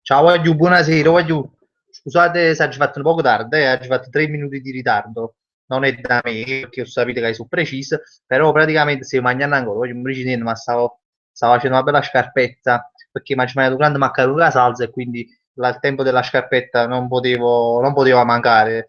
Ciao, voglio, buonasera, voglio. Scusate se oggi fatto un poco tardi, oggi fatto 3 minuti di ritardo. Non è da me, perché ho sapete che sono preciso, però praticamente stiamo mangiando ancora, voglio un niente, ma stavo facendo una bella scarpetta, perché mi ho mangiato un grande maccherone con la salsa e quindi il tempo della scarpetta non poteva mancare.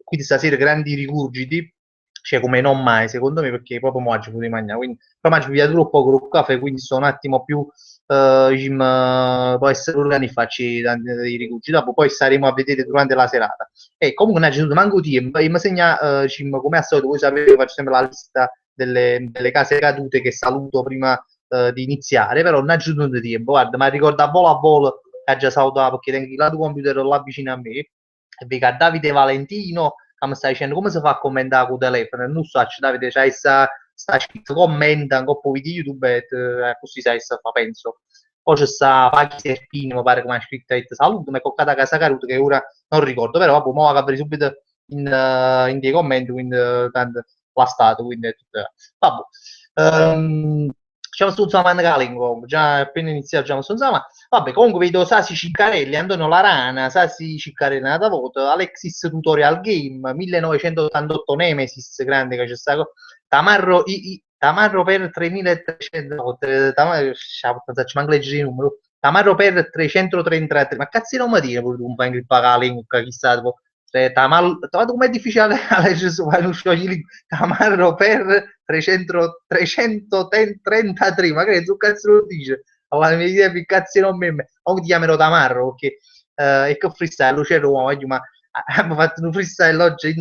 Quindi stasera grandi rigurgiti, cioè come non mai, secondo me, perché proprio mo oggi potevo mangiare, quindi, però mangio via troppo con il caffè, quindi sto un attimo più può essere organi facci tanti ricucci dopo poi staremo a vedere durante la serata e comunque non c'è tutto manco tempo e mi segna come al solito voi sapete faccio sempre la lista delle case cadute che saluto prima di iniziare però non c'è tutto tempo guarda ma ricorda a volo che ha già salutato perché tengo il lato computer là vicino a me e vedo a Davide Valentino che mi sta dicendo come si fa a commentare con il telefono e non so Davide c'hai sta scritto commenta un po' video YouTube e così sai sta fa penso poi c'è sta Paghi Serpini mi pare che mi ha scritto e saluto mi è coccata a casa caruta che ora non ricordo però vabbè mo la capirei subito in dei commenti quindi tanto la stato quindi è tutto vabbè diciamo sto insomma già appena iniziato diciamo sto insomma vabbè comunque vedo Sasi Ciccarelli Antonio Larana Sasi Ciccarelli nata voto Alexis Tutorial Game 1988 Nemesis grande che c'è sta Tamarro per 3300 Tamarro, faccio manco leggere il numero Tamarro per 333 ma cazzo non mi dire pure tu un po' in grippa la lingua chissà tipo guarda com'è difficile a leggere su non sciogli lingua Tamarro per 300, 333 ma che cazzo lo dice allora mi dice che cazzo non me o ti chiamerò Tamarro perché e che freestyle c'è Roma ma abbiamo fatto un freestyle oggi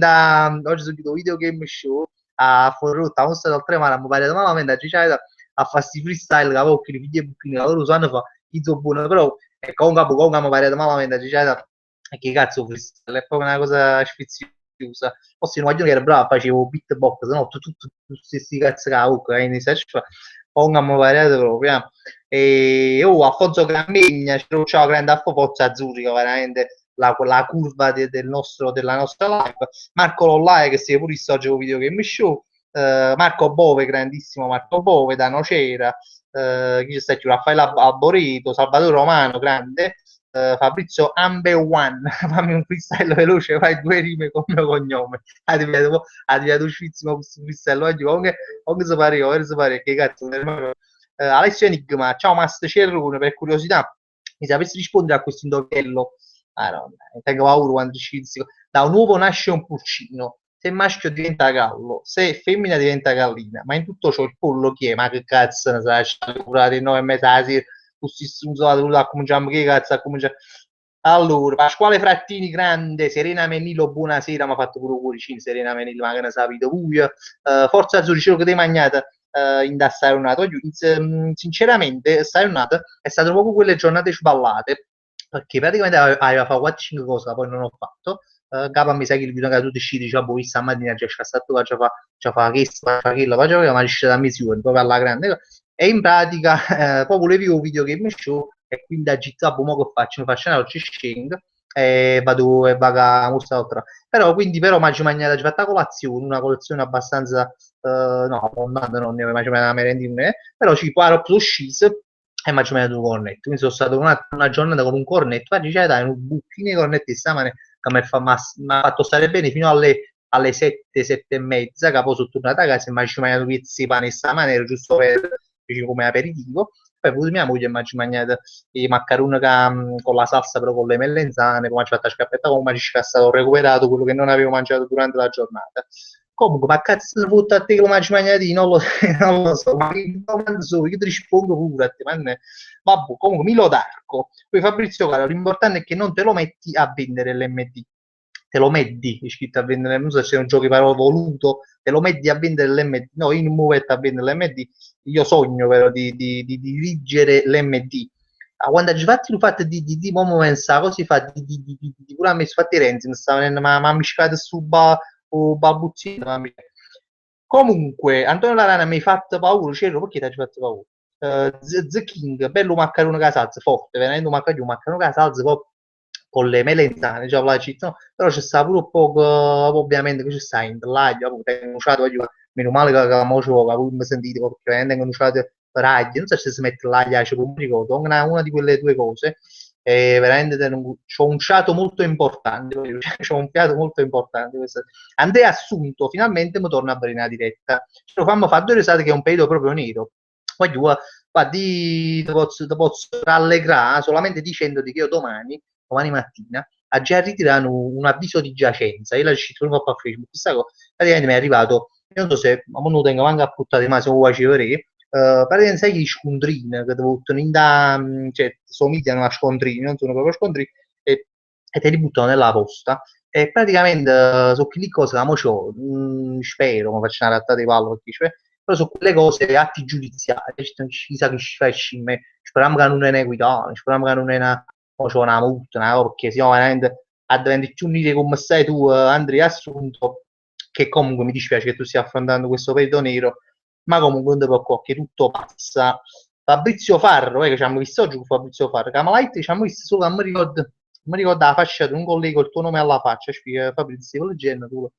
subito video game show a Forrotta, a Mostra del Tremare, mi pare malamente, a Cicciata, a fare questi freestyle, che avevo i video buchini, che loro sanno fa, chi so buono, però, e comunque mi pare malamente, a Cicciata, e che cazzo freestyle, è proprio una cosa sfiziosa. Poi se non voglio che era bravo, facevo beatbox, no, tutti questi cazzo che avevo, che in search, comunque mi pare proprio, e Alfonso Grammegna, ciao grande Alfo Pozza Azzurrico, veramente la curva della nostra live. Marco Lollaia che si pure sto oggi con Video Game Show, Marco Bove, grandissimo Marco Bove, da Nocera, chi c'è stato? Raffaele Alboreto, Salvatore Romano, grande, Fabrizio Ambe One, fammi un freestyle veloce, fai due rime con il mio cognome, ha diventato uscissimo questo freestyle oggi, comunque si pare, che cazzo, Alessio Enigma, ciao Master Cerrone, per curiosità, mi sapessi rispondere a questo indovinello? Ah, no, tengo paura quando ci inizi. Da un uovo nasce un pulcino. Se maschio diventa gallo, se femmina diventa gallina. Ma in tutto ciò il pollo chi è? Ma che cazzo ne sai? Curare 9 mesi la sera, così stronzato, a cominciamo che cazzo a cominciare. Allora, Pasquale Frattini, grande, Serena Menilo, buonasera, mi ha fatto pure cuoricino, Serena Menilo, ma che ne sapete voi? Forza Azzurri, cielo che ti mangiate in da sayonara. Sinceramente, sayonara è stato proprio quelle giornate sballate, perché praticamente aveva fatto 4-5 cose che poi non ho fatto. Capo mi sa che il video che tu decidi, dice, boh, stamattina c'è stato qua, già fa questo, fa quello, poi c'aveva, ma riuscito da missione, proprio alla grande. E in pratica, poi volevo un video game show, e quindi a Gizzapo, mo che faccio? Mi faccio una oggi scendo, e vado e vado a mostrare però quindi però mi ci mangiato fatta colazione una colazione abbastanza no abbondante non ne avevo mangiato una merendina però ci paro più sceso e mi ci mangiato un cornetto quindi sono stato una giornata con un cornetto oggi c'è dai un bucchino di cornetti stamane che mi ha fatto stare bene fino alle 7, 7 e mezza che poi sono tornato a casa e mi ci mangiato pizzi e pane stamane giusto per come aperitivo poi pure mia moglie mi ha mangiato i maccheroni con la salsa però con le melenzane, come ci ho fatto la scappetta, come ci è stato recuperato quello che non avevo mangiato durante la giornata. Comunque, ma cazzo di frutta a te come ci mangiati? Non lo, non lo so, ma che domande sono? Io ti rispondo pure a te, ma vabbè, comunque, Milo d'Arco. Poi Fabrizio Caro, l'importante è che non te lo metti a vendere l'MD. Te lo metti, è scritto a vendere, non so se è un gioco di parole voluto, te lo metti a vendere l'MD. No, io non mi metto a vendere l'MD, io sogno però di dirigere l'MD. Quando ci fatti il fatto di mo pensa così fa pure a me fatti Renzi mi sta venendo ma mi scade su balbuzzino comunque Antonio Larana mi hai fatto paura c'ero perché ti hai fatto paura The King bello maccherone casalzo forte veramente un maccherone casalzo proprio con le melenzane già la città no? Però c'è sta pure un po' ovviamente che c'è sta in l'aglio tengo usato meno male che mo c'ho poi mi sentite perché veramente tengo usato raggi non so se si mette l'aglio c'è un ricordo una di quelle due cose e veramente c'ho un fiato molto importante, c'ho un fiato molto importante. Andrea Assunto, finalmente mi torna a vedere una diretta. Ce lo fammo fare 2 risate che è un periodo proprio nero. Poi guarda, ti posso rallegrare solamente dicendoti che io domani mattina, a già ritirare un avviso di giacenza. Io l'ho scritto un po' a Facebook. Questa cosa praticamente mi è arrivato, io non so se, ma non lo tengo manco a puttane, ma se lo faccio vedere, praticamente sai gli scontrini che devo ottenere da, cioè, somigliano a scontrini, non sono proprio scontrini, e te li buttano nella posta. E praticamente su quelle cose, mo c'ho, spero, mi faccio una rattata di pallo perché però su quelle cose, atti giudiziari, chissà che ci fai scimmie, speriamo che non è un'equità, speriamo che non è una, mo c'ho una multa, perché siamo veramente a diventare più uniti come stai tu, Andrea Assunto, che comunque mi dispiace che tu stia affrontando questo periodo nero, ma comunque non ti preoccupare, che tutto passa. Fabrizio Farro, che ci abbiamo visto oggi con Fabrizio Farro, Camalite ci abbiamo visto solo che mi ricordo la faccia di un collega, il tuo nome alla faccia, spiega Fabrizio, quel genere, tu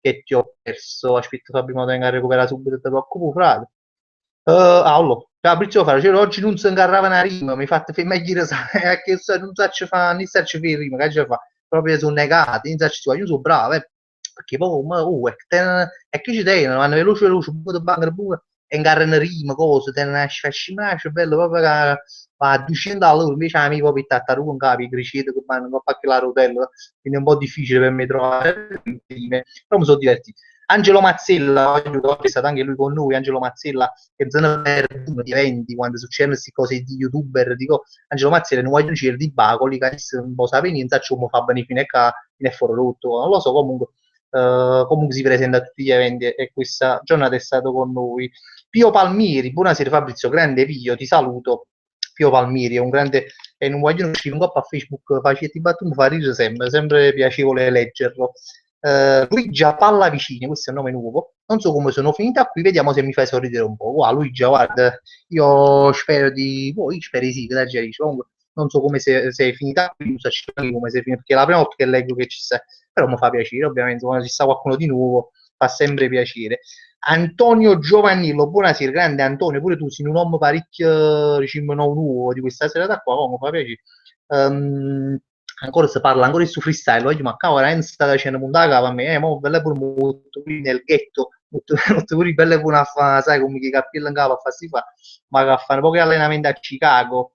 che ti ho perso, aspetta Fabio, mi venga a recuperare subito, ti preoccupo, frate. Allora, Fabrizio Farro, cioè, oggi non si ingarrava una rima, mi fate meglio, che non saccio fare, non saccio fare rima, che ci fa? Proprio sono negati, non saccio fare, io sono bravo, perché poi, è che ci tengono, vanno veloce, veloce, un po' di banca, e ingarrano rima, cose, tengono una sfascinata, bello, proprio che va a 200 all'ora, invece a me proprio il tartaruga in capo, i criceti che vanno a fare la rotella, quindi è un po' difficile per me trovare rime, però mi sono divertito. Angelo Mazzella, è stato anche lui con noi, Angelo Mazzella, che se ne perde di eventi quando succedono queste cose di youtuber, dico, Angelo Mazzella non voglio dire di Bacoli, che non può sapere niente, come fa bene fino a ne è fuori rotto, non lo so, comunque si presenta a tutti gli eventi e questa giornata è stato con noi. Pio Palmieri, buonasera Fabrizio, grande Pio, ti saluto. Pio Palmieri è un grande, e non voglio scrivere un po' a Facebook, facetti battute, mi fa ridere sempre, sempre piacevole leggerlo. Luigia Pallavicini, questo è un nome nuovo, non so come sono finita qui, vediamo se mi fai sorridere un po'. Wow, Luigia, guarda, io spero di, voi spero di sì, che la gente comunque non so come se è finita qui, non so come se è finita, perché è la prima volta che leggo che ci sei, però mi fa piacere, ovviamente, quando ci sta qualcuno di nuovo fa sempre piacere. Antonio Giovannillo, buonasera, grande Antonio, pure tu sei un uomo parecchio, diciamo, nuovo di questa serata qua, come fa piacere. Ancora si parla ancora di su freestyle, oggi ma cavolo, non sta facendo puntata a me, mo belle pure molto qui nel ghetto, molto, molto pure belle pure a fare, sai, come che cappello in capo a fare si fa, ma che a fare pochi allenamenti a Chicago.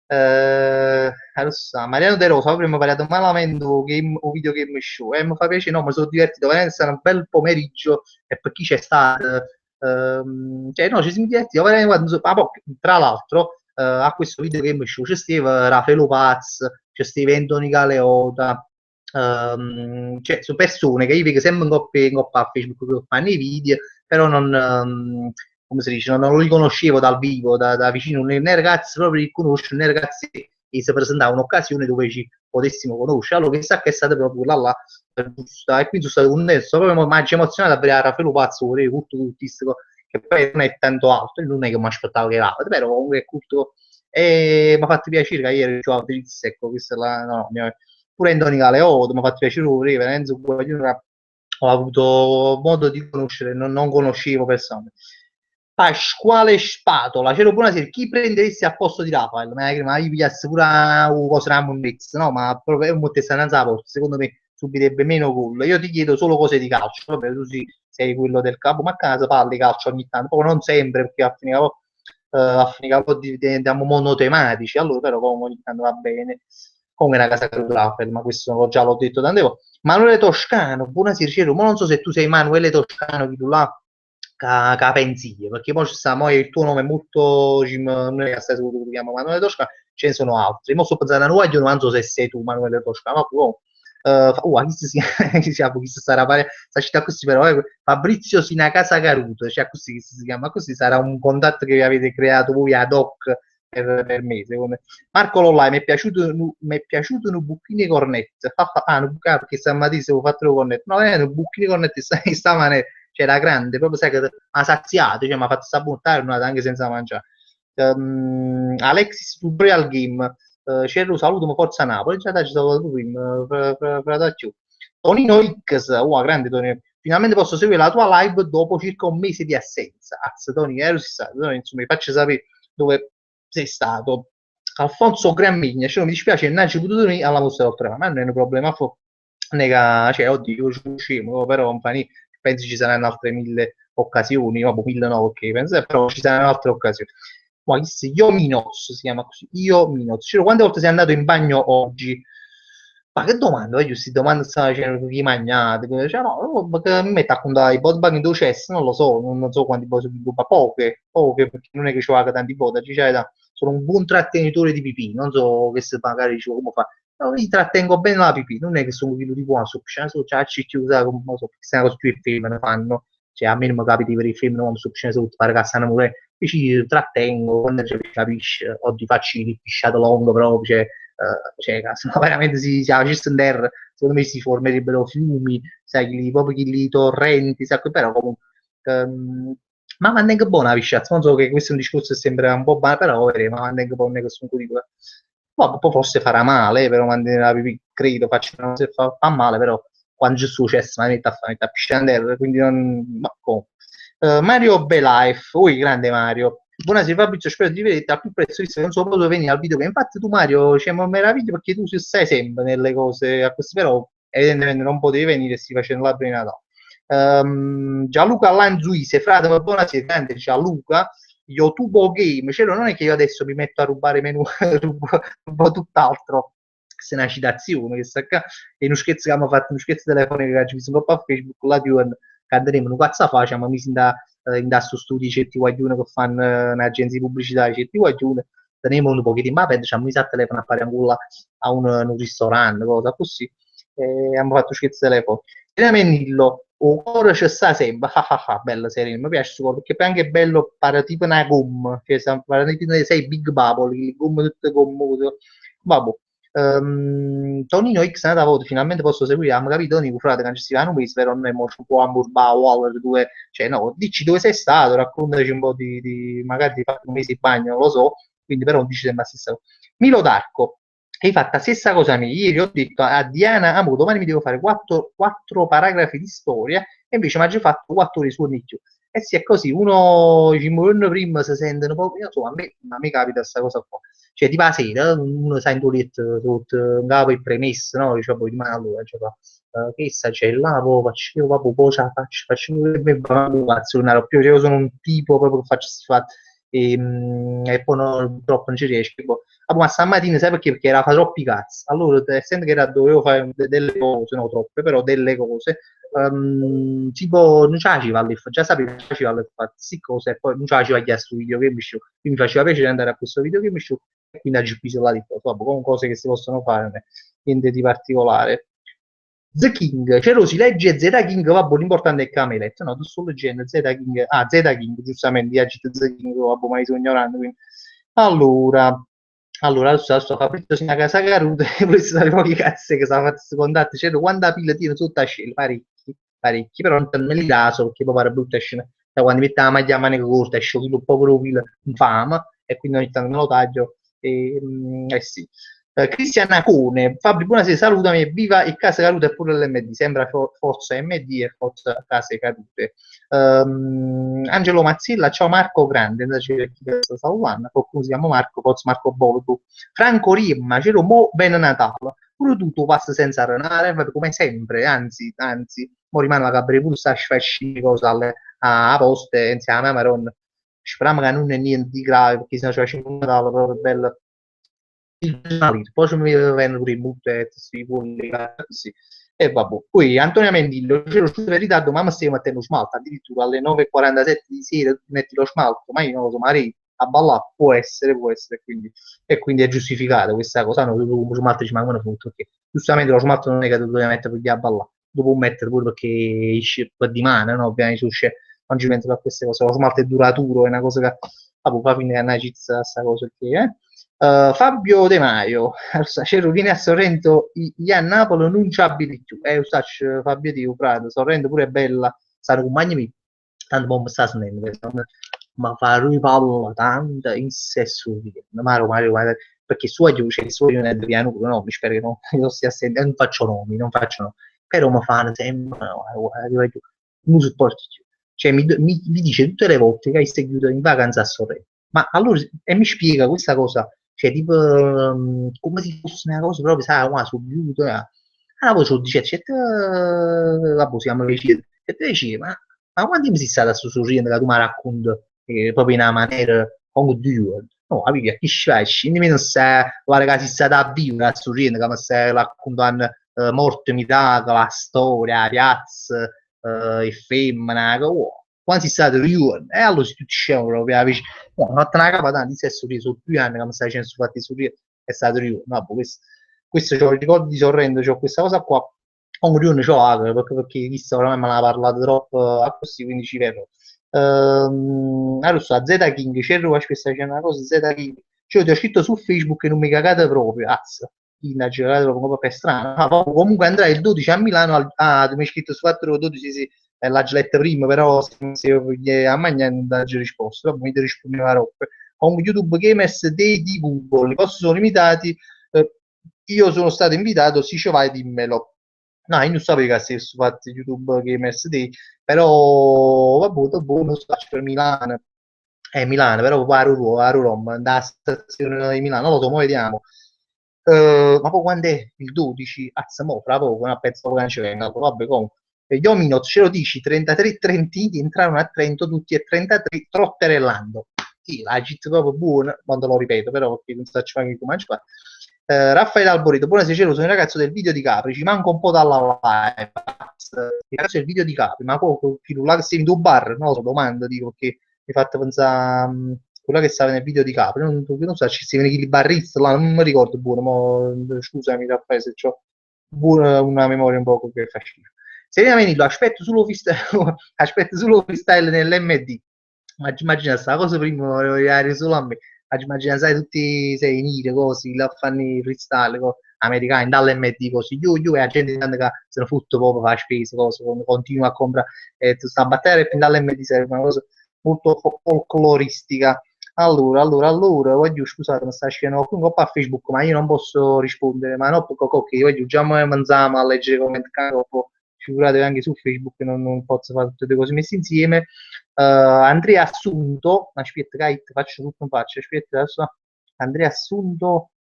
Allora, Mariano De Rosa, prima ho parlato malamente o video game show, e mi fa piacere, no, mi sono divertito, veramente è stato un bel pomeriggio, e per chi c'è stato, cioè no, ci siamo divertiti, veramente, tra l'altro, a questo video game show c'è stava Raffaele Paz, c'è stava Anthony Galeota, cioè, sono persone che io vedo sempre in coppia a Facebook che fanno i video, però non, come si dice, non li conoscevo dal vivo, da vicino, né ragazzi proprio li conosco, né ragazzi che si presentava un'occasione dove ci potessimo conoscere. Allora, che sa che è stata proprio là, giusta, e quindi sono stato contento, proprio mi ha emozionato a vedere Raffaele Pazzo, culto cultistico, che poi non è tanto alto, non è che mi aspettavo che era, però comunque è culto, e mi ha fatto piacere che ieri ho Fabrizio, ecco, questa è la, no, pure Antonio Galeoto, mi ha fatto piacere pure, Renzo Guaglione, ho avuto modo di conoscere, non conoscevo persone. Pasquale Spatola, c'era buonasera, chi prenderesti al posto di Rafael? Ma io pigliassi pure cosa una monnezza, no? Ma proprio un montezzananza porta, secondo me subirebbe meno gol. Io ti chiedo solo cose di calcio, vabbè, tu sì, sei quello del capo, ma a casa parli calcio ogni tanto, poi non sempre, perché a finire un po' diventiamo monotematici, allora però comunque ogni tanto va bene. Comunque è una casa che Rafael, ma questo già l'ho detto tante volte. Manuele Toscano, buonasera, Ciro, ma non so se tu sei Manuele Toscano, chi tu là, che pensi, perché poi ci sta, mo il tuo nome è molto, non è che stai sicuro che ti chiamo Manuele Toscano, ce ne sono altri. Mo sto pensando a nuovo, non so se sei tu Manuele Toscano, ma poi, chi si sarà sta città così però Fabrizio Sinacasa Caruto, cioè così che si chiama, così sarà un contatto che avete creato voi ad hoc per me, secondo me. Marco Lollai, mi è piaciuto un bucchino cornette. Perché stamattina se ho fatto le cornette. No, un bucchino cornette stamane c'era grande, proprio sai che ha saziato, cioè mi ha fatto sabottare anche senza mangiare. Alexis Tutorial Game, Cerro saluto, Forza Napoli, già ci stavo prima, Tonino X, grande Tonino, finalmente posso seguire la tua live dopo circa un mese di assenza. Tony, insomma, mi faccio sapere dove sei stato. Alfonso Grammigna, cioè, mi dispiace, non ci potuto venire alla mostra oltre, ma non è un problema, nega, cioè, oddio, io ci usciamo, però non fa niente, penso ci saranno altre 1000 occasioni, vabbè, 1000 no, ok, penso, però ci saranno altre occasioni. Ma Io Minoz si chiama così, Io Minoz. Cioè, quante volte sei andato in bagno oggi? Ma che domanda? Io queste domande stavo facendo chi magnate, cioè, no, perché mi metto a contare i bot bagni dove c'è, non lo so, non so quanti bot sono, ma poche, perché non è che ci vada tanti bot, sono un buon trattenitore di pipì, non so che se magari dicevo come fa, no, li trattengo bene la pipì, non è che sono quello di buono, so, già ci chiusa, non so, perché se è una cosa più i film ne fanno, cioè a me non mi capita di vedere i film, non so, ce ne sono tutti, pare che stanno pure, io ci trattengo, quando ci capisci, oggi faccio il pisciato lungo proprio, cioè no, veramente si facesse in terra, secondo me si formerebbero fiumi, sai, proprio chi torrenti, sai, però comunque, ma quando è che buona la pisciata, non so che questo è un discorso che sembra un po' banale, però vedremo, ma quando è che buona che sono curioso. Poi forse farà male, però mantenere la pipì, credo, faccia, se fa male, però quando c'è successo, ma mette a pisciare in terra, quindi non, ma comunque. Mario Belife, ui grande Mario. Buonasera Fabrizio, spero di vederti al più presto, visto che non so proprio venire al video. Infatti tu Mario, ci mi meraviglio perché tu sei sempre nelle cose a queste, però evidentemente non potevi venire e si facendo l'albero di Natale. Gianluca Lanzuise, frate, ma buonasera, grande Gianluca. YouTube Game, cioè non è che io adesso mi metto a rubare menu, rubo tutt'altro. Questa è una citazione, che sta qua. E uno scherzo che abbiamo fatto, uno scherzo telefonico che ci visto un po' a Facebook, là di un cadremo, non cazzo faccia, ma mi si in questo studio certi qualcuno che fanno un'agenzia pubblicitaria, certi qualcuno, teniamo un pochettino, ma penso, ci a telefono a fare un ristorante, cosa così, e abbiamo fatto scherzo telefono. E Menillo, o ora c'è sta sempre, bella serie, mi piace solo perché poi anche è bello, pare tipo una gomma, cioè pare tipo sei Big Bubble, le gomme tutte gommose, vabbè. Tonino X nata volta finalmente posso seguire, abbiamo capito Tony frate che ci vanno visto però non è molto un po' Hamburba Waller due, cioè no, dici dove sei stato, raccontaci un po' magari di fare un mese di bagno, non lo so, quindi però non dici sempre la stessa cosa. Milo Darko, hai fatto la stessa cosa mia, ieri ho detto a Diana, amo, domani mi devo fare quattro paragrafi di storia e invece mi ha già fatto 4 ore su più. Eh sì, è così, uno ci muore prima si sentono proprio, insomma, a me capita questa cosa qua. Cioè, tipo la sera, uno sa in tuo letto, sotto un capo il premesso, no? Dice, poi, ma allora, cioè, che sta c'è là, poi faccio, poi ce la faccio non più, cioè, io sono un tipo proprio che faccio questi fatti, e poi no, purtroppo non ci riesco, poi. Ma stamattina sai perché? Perché era fa troppi cazzi. Allora, essendo che dovevo fare delle cose, no troppe, però delle cose, tipo non ce la faceva alle già sapevo che faceva alle fare queste cose e poi non ce la faceva a questo video che mi show. Quindi mi faceva piacere andare a questo video che mi show e quindi ho preso là di foto. Vabbè, con cose che si possono fare, niente di particolare. The King, Cero si legge Z King, vabbè, l'importante è che mi hai letto, no, tu sto leggendo Z King, Z King, giustamente, Agit Z King, vabbè, ma io sto ignorando, quindi. Allora, adesso Fabrizio si casa caruta e questi sono i pochi cazzi che sono fatti contatto, c'è quanta pila tiene sotto a scena, parecchi, però non me li caso perché poi pare brutta scena, da quando mette la maglia a maniche corte esce un povero pila infame e quindi ogni tanto me lo taglio eh sì. Cristian Acone, Fabri, buonasera, salutami, viva il Casa Cadute e pure l'MD, sembra forza MD e forza Case Cadute. Angelo Mazzilla, ciao Marco Grande, qualcuno si chiama Marco, forse Marco Boldo. Franco Rimma, c'ero mo ben Natale, pure tu passi senza renare, come sempre, anzi, mo rimane la cabra pure sta sfascina cosa a poste insieme a Maron. Speriamo che non è niente di grave, perché se no ci facciamo un Natale proprio bello poi ci vengono pure i mutte, si sì. E vabbè. Poi Antonio Mendillo, c'è lo studio in ritardo, ma stiamo mettendo lo smalto, addirittura alle 9:47 di sera metti lo smalto, ma io non lo so, magari a ballare può essere, quindi è giustificata questa cosa, no, lo smalto ci mancano tutto, perché giustamente lo smalto non è che tu devi mettere per a ballare, lo puoi mettere pure perché esce per di mano, no, ovviamente non ci penso a queste cose, lo smalto è duraturo, è una cosa che, vabbè, fa finire una cizza questa cosa, perché, Fabio De Maio, c'ero viene a Sorrento, io a Napoli non ci abiti più. Fabio Di Prato, Sorrento pure è bella, stanno compagni miei, tanto non mi sta sentendo, ma fa ripalla tanto in sesso, Mario, perché su c'è il suo nel piano, no, mi spero che non stia sentendo, non faccio nomi, però mi fanno sempre, no, non supporto più. Cioè mi dice tutte le volte che hai seguito in vacanza a Sorrento, ma allora, e mi spiega questa cosa, cioè tipo come se fosse una cosa proprio, sai, qua subito, allora poi ci dice, vabbè, siamo vicini, e te dici, ma quanti mesi stai a sto sorridendo che tu mi racconti proprio in una maniera come Dio? No, capivi, a chi fai? Scendi non sai, guarda che si sta a vivere a sorridere, che mi stai raccontando morte, miracolo, la storia, la piazza, e femmina, che oh, quando si sta a ridere, e allora si tu scemo proprio, capisci? No, ho fatto una capa tanti, si è sorriso, sono 2 anni che mi stai dicendo su fatti sorridere, è stato ridere, no, boh, questo c'ho ricordi sorrendo, c'ho questa cosa qua, comunque io ne c'ho altre, perché visto oramai me ne ha parlato troppo a così, quindi ci vedo. Allora, a Z King, c'è questa c'è una cosa, Z King, cioè ti ho scritto su Facebook e non mi cagate proprio, azza, in girare proprio per strano. Ah, poi comunque andrai il 12 a Milano, tu mi hai scritto su 412, sì, la geletta prima, però se a Magna non dà risposta, dopo mi ti rispondeva roba. Comunque YouTube Gamers Day di Google, i posti sono limitati, eh, io sono stato invitato, sì, ci vai, dimmelo. No, io non sapevo che stessi fatti YouTube Gamers Day, però vabbè, dopo non sto per Milano. Milano, però poi a Roma, da stazione di Milano, non lo so, mo vediamo. Ma poi quando è? Il 12? Azza, mo, fra poco, no, penso che non ci venga, vabbè, comunque. Gli Ominot ce lo dici, 33 trentini entrarono a Trento, tutti e 33 trotterellando. Sì, la git proprio buona, quando lo ripeto, però perché non sto facendo come ci fa. Raffaele Alboreto, buonasera, sono il ragazzo del video di Capri, ci manca un po' dalla live. Il ragazzo del video di Capri, ma poi là che sei in tuo bar, non lo so, domanda, dico, che mi ha fatto pensare quella che stava nel video di Capri, non so, ci si vede i barristi, là, non mi ricordo buono, scusami Raffaele se ho una memoria un po' che fa schifo. Serena Menillo, aspetto solo freestyle nell'MD. Ma immagina sta cosa prima volevo arrivare solo a me. Ma immagina, sai, tutti sei in ire, così, là fanno i freestyle, americani, dall'MD così, io e la gente tanto che se ne fotte proprio fa spese, cose, continua a comprare, sta battaglia e dall'MD serve una cosa molto folcloristica. Allora, voglio scusate, mi sta scrivendo qualcuno qua a Facebook, ma io non posso rispondere, ma no, perché io voglio già mangiamo a leggere commenti, figuratevi anche su Facebook, non posso fare tutte le cose messe insieme. Andrea Assunto, aspetta, che faccio tutto un faccio, aspetta, adesso, Andrea Assunto,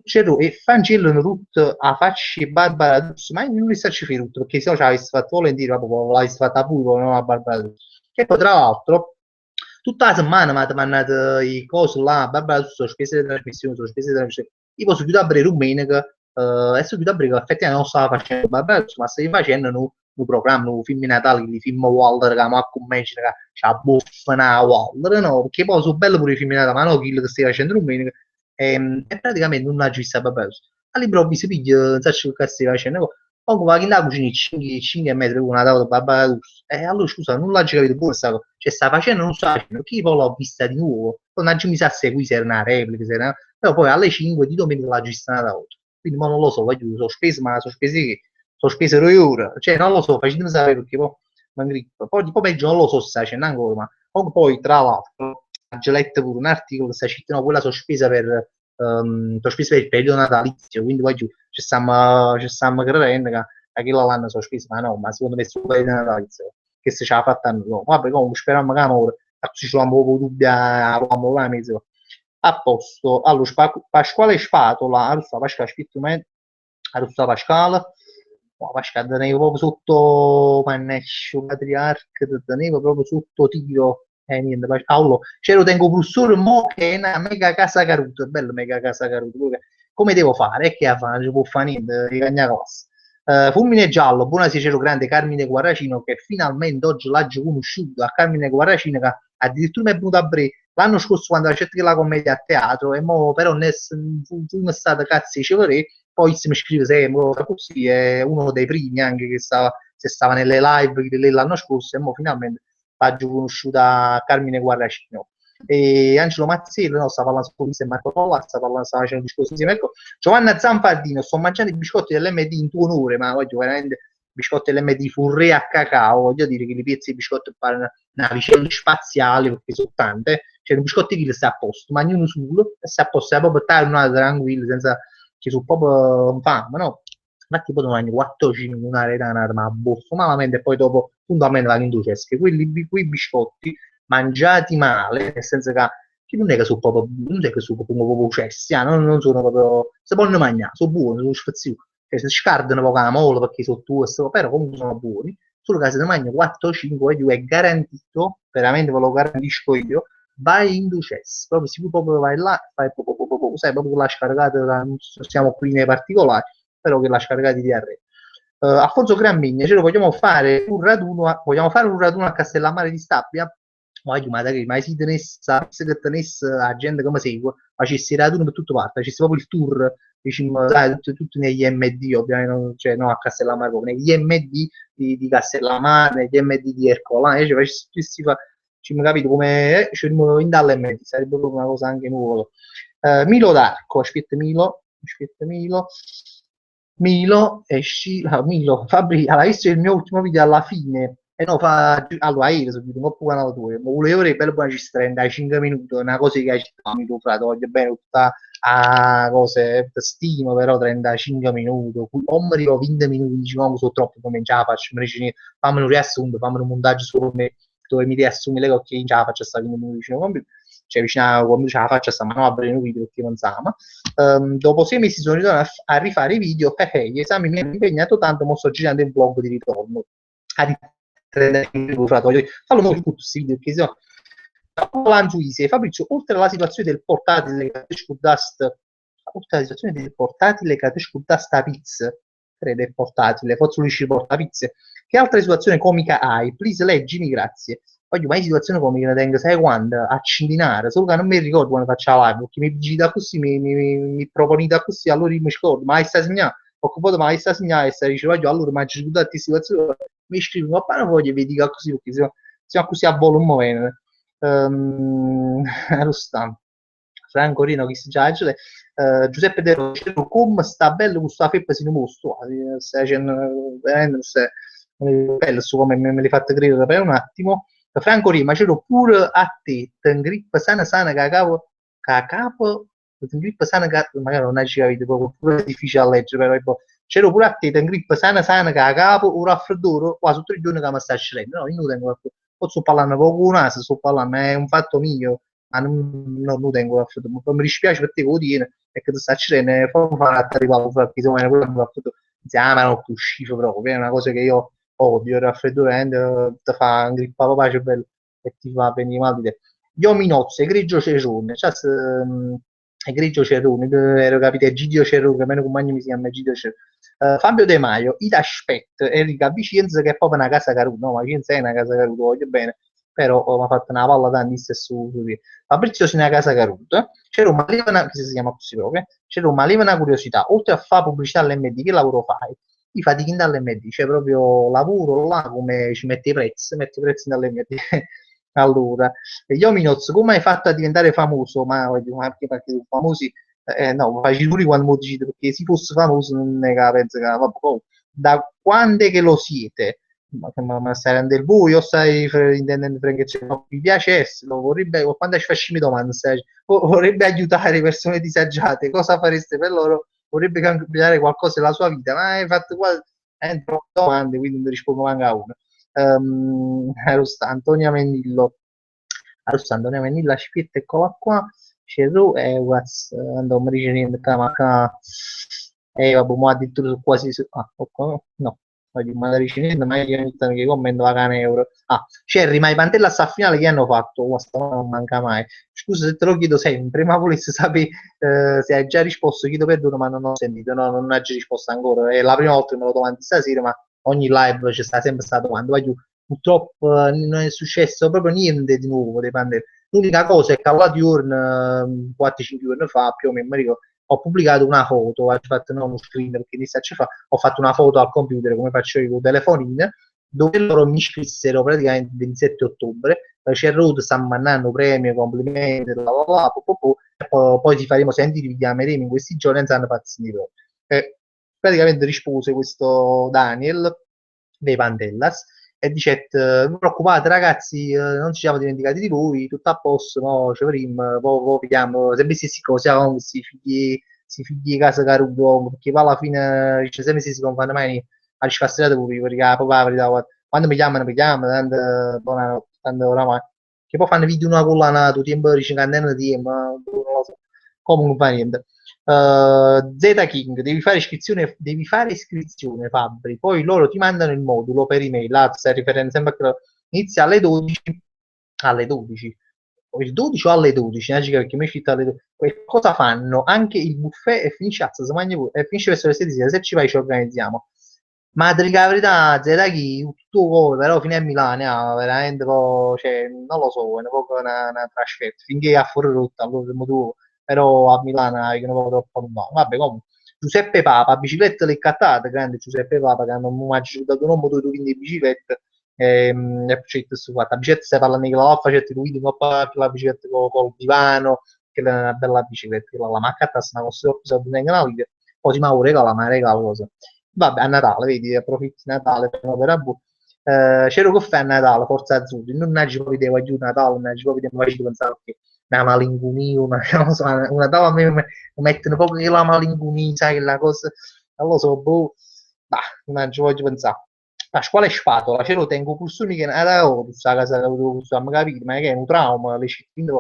c'ero e Fangello Rut a facci Barbara D'Urso, ma io non li sto a Rut perché se no ci avessi fatto volentieri, proprio l'avessi fatta pure, no, a Barbara D'Urso. E poi tra l'altro tutta la settimana mi ha mandato i cosi là, Barbara D'Urso, sono spese di trasmissione, sono spese di trasmissione. Io posso chiudere a breve domenica, adesso chiudere a breve, effettivamente non stava facendo Barbara D'Urso, ma stai facendo un programma, un film Natale, il film Waller, che ma immagina che c'ha buffana Waller, no? Perché poi sono bello pure i film Natale, ma no, quello che stai facendo domenica, e praticamente non ha visto Barbara D'Urso. All'improvviso piglio, non so che stai facendo, poco va che in cucina 5 metri una tavola Barbara D'Urso. E allora scusa, non l'ho capito pure sta cosa. Cioè sta facendo, non sta facendo. Chi poi l'ho vista di nuovo. Poi non mi sa se qui se era una replica, se era... Però poi alle 5 di domenica l'ha vista una volta. Quindi ma non lo so, voglio, sono spese, ma sono spese che? Sono spese 2 ore. Cioè non lo so, facetemi sapere perché poi mi grippo. Poi di pomeriggio non lo so se sta facendo ancora, ma poi tra l'altro ha già letto pure un articolo che sta dicendo no, quella sospesa per il periodo natalizio, quindi poi ci stiamo credendo che quella l'hanno sospesa, ma no, ma secondo me è solo per il natalizio, che se ce l'ha fatta no. Vabbè, comunque speriamo che ora, ci sono un po' dubbi a mezzo. A posto, allora, Pasquale Spatola, allora, Pasquale, scritto me, allora, Pasquale, Pasquale, tenevo proprio sotto Manneccio, Patriarca, tenevo proprio sotto tiro, niente, allora, ce lo tengo professore, mo che è una mega casa caruta, bello mega casa caruta, come devo fare? E che a fare? Non ci può fare niente, di cagna classe. Fulmine Giallo, buonasera cielo grande Carmine Guaracino che finalmente oggi l'ha conosciuto a Carmine Guaracino che addirittura mi è venuto a breve l'anno scorso quando ha cercato la commedia a teatro e mo però non è stato cazzo di Ceverè, poi si mi scrive sempre così, è uno dei primi anche che stava nelle live l'anno scorso e mo finalmente l'ha conosciuta Carmine Guaracino. E Angelo Mazzello, no, sta parlando con e Marco Polo, sta facendo un discorso insieme. Ecco, Giovanna Zampardino, sto mangiando i biscotti dell'MD in tuo onore, ma voglio veramente biscotti dell'MD furre a cacao, voglio dire che li pezzi di biscotti per navicelle spaziali, perché sono tante, cioè i biscotti che sta a posto, ma ognuno solo, e sta a posto, è proprio stare una tranquillo, senza che sono proprio fame, no? Infatti poi domani 14 minuti una retana ma boffo malamente e poi dopo puntualmente vanno in ducesche. Quei biscotti mangiati male, nel senso che che non è che sono proprio, non è che sono proprio cessi, non sono proprio, si possono mangiare, sono buoni, sono sfazziosi, cioè si scardano poco la molla perché sono due, però comunque sono buoni, solo che se ne mangia 4-5 è garantito, veramente ve lo garantisco io, vai in ducesse, proprio sicuro proprio vai là, fai sai proprio la scaricata, non siamo qui nei particolari, però che la scaricata di diarrea. Alfonso Gramigna, ce lo vogliamo fare un raduno a Castellammare di Stabia? Ma si tenesse, se tenesse la gente come segue, facessi il raduno per tutte parti, facessi proprio il tour, diciamo, sai, tutti negli MD, ovviamente, cioè no a Castellammare, proprio negli MD di Castellammare, negli MD di Ercolano, cioè facessi ci capito come ci in dalle MD, sarebbe proprio una cosa anche nuova. Milo d'Arco, aspetta Milo, Milo, Fabri, allora, visto il mio ultimo video alla fine, e no, allora, io sono venuto un po' canale tuo, ma volevo vedere bello buona, ci sta 35 minuti, una cosa che ci sta, mi frate, voglio bene tutta a cose, stimo però 35 minuti, o mi arrivo 20 minuti, diciamo, sono troppo, come già la faccio, mi dice, fammi un riassunto, fammi un montaggio su come, dove mi riassumi le cose, che già la faccio sta 20 minuti vicino al computer, cioè vicino a come ce la faccio sta, ma non a vedere un video perché non sa, ma dopo 6 mesi sono ritornato a rifare i video, gli esami mi hanno impegnato tanto, mo sto girando il vlog di ritorno. A fallo molto tutto questi video, perché sennò Fabrizio, oltre alla situazione del portatile oltre alla situazione del portatile che Dust a pizza, del portatile, forse lui ci porta pizze, che altra situazione comica hai? Please leggimi, grazie. Voglio mai situazione comica ne tengo, sai quando? A cintinare, solo che non mi ricordo quando faccio la live, perché mi vigita così, mi proponete così, allora io mi scordo, ma sta segnando, occupato, ma sta segnando, e sta dicendo, allora ma ci sono tutte situazioni, mi scrivo, ma poi non voglio vi dica così, perché siamo così a volo un momento. Lo sta. Franco Rino, chi si già Giuseppe De Rossi, come sta bello questa febbre si mostro, stai dicendo veramente bello su come me li fate credere per un attimo. Franco Rima, c'ero pure a te, grip sana sana capo, grip sana magari non hai capito, proprio pure difficile a leggere, però ecco, c'ero pure a te, grip sana sana capo, un raffreddore, qua su 3 giorni che mi sta scendendo, no, io non tengo, sto parlando poco naso, sto parlando, è un fatto mio, ma non tengo raffreddore, mi dispiace per te che lo tieni, e che ti sta scendendo, poi farà arrivare, perché se non è raffreddore, ma non più schifo proprio, è una cosa che io odio, il raffreddore ti fa un grippa pace bello e ti fa venire mal di te. Io mi nozze, grigio cerone, cioè, grigio cerone, ero capito, Gidio Cerone, meno compagno mi si chiama Gidio Cerone. Fabio De Maio, io ti aspetto, Enrica Vicenza che è proprio una casa caruta, no, ma Vicenza è una casa caruta, voglio bene, però mi ha fatto una palla tanti su Fabrizio si è una casa caruta, c'era un malevana, che si chiama così proprio, c'era un malevana curiosità, oltre a fare pubblicità all'MD, che lavoro fai? I fatichi dall'MD, c'è proprio lavoro là come ci metti i prezzi dall'MD. Allora, Iominaz, come hai fatto a diventare famoso? Ma anche perché sono famosi, no, facci pure quando mo dici, perché se fosse famoso non è che penso che, vabbè, oh, da quando è che lo siete? Ma stai rendendo il buio, stai intendendo che mi piace esserlo, vorrebbe, quando ci mi domande, vorrebbe aiutare persone disagiate, cosa fareste per loro? Vorrebbe cambiare qualcosa nella sua vita, ma hai fatto troppe domande, quindi non rispondo manca a una. Arosta, Antonia Menillo, Antonia Menillo, aspetta, eccola qua, c'è Ru e andò, mi dice niente, vabbè, ma addirittura su quasi, no, ma da ricercare ma io ogni tanto che commento a cane euro. Cherry, ma i Pantella sta a finale che hanno fatto? Questo non manca mai. Scusa se te lo chiedo sempre, ma volessi sapere se hai già risposto, chiedo perdono, ma non ho sentito, no, non hai già risposto ancora. È la prima volta che me lo domandi stasera, ma ogni live c'è sta sempre questa domanda. Purtroppo non è successo proprio niente di nuovo dei Pantera. L'unica cosa è che alla Diurn 4-5 giorni fa, più o meno, mi ricordo, ho pubblicato una foto, ho fatto non uno screen perché mi sta fa, ho fatto una foto al computer come faccio io con telefonino, dove loro mi iscrissero praticamente il 27 ottobre, c'è Road, stanno mandando premio, complimenti, poi ti faremo sentire, vi chiameremo in questi giorni e saranno pazzini proprio. Praticamente rispose questo Daniel dei Pantellas e dice non preoccupate ragazzi, non ci siamo dimenticati di voi, tutto a posto, no, ci avremo, poi vediamo, sempre se si cosa con questi figli di casa caruto, perché poi alla fine dice sempre se si confanno mai a scassare voi, perché proprio la verità, quando mi chiamano, tanto, buonanotte, tanto oramai che poi fanno video una collana, tu tempo di 50 anni di tempo, non lo so, comunque non fa niente. Z King, devi fare iscrizione, Fabri, poi loro ti mandano il modulo per email, là stai riferendo sempre a inizia alle 12, o il 12 o alle 12, perché mi è alle 12. Cosa fanno? Anche il buffet e finisce, se mangia e finisce verso le 6 di sera, se ci vai ci organizziamo. Ma ti dico la verità, Zedaki, tutto come, però fino a Milano, veramente, cioè, non lo so, è un po' una trasferta, finché a fuori rotta, allora il motivo, però a Milano è un po' troppo lontano. Vabbè, comunque, Giuseppe Papa, biciclette le cattate, grande Giuseppe Papa, che hanno dato un nome dove tu quindi biciclette, e c'è questo qua, la bicicletta stai parlando che la laffa, c'è tu vedi la bicicletta col divano, che è una bella bicicletta, che la macchetta sta una cosa troppo, se non la vita, poi si ma regala, ma regala cosa. Vabbè, a Natale, vedi, approfitti di Natale per la bu. C'ero che fai a Natale, Forza Azzurri, non ci proprio devo aiutare Natale, non ci proprio devo facile pensare che una malinconia, non lo so, una Natale a me mi mettono proprio che la malinconia, sai, la cosa, non lo so, boh, bah, non ci voglio pensare. La scuola è spatola, ce lo tengo pulsoni che era ora, questa casa che avevo mi capire, ma che è un trauma, le cittadine.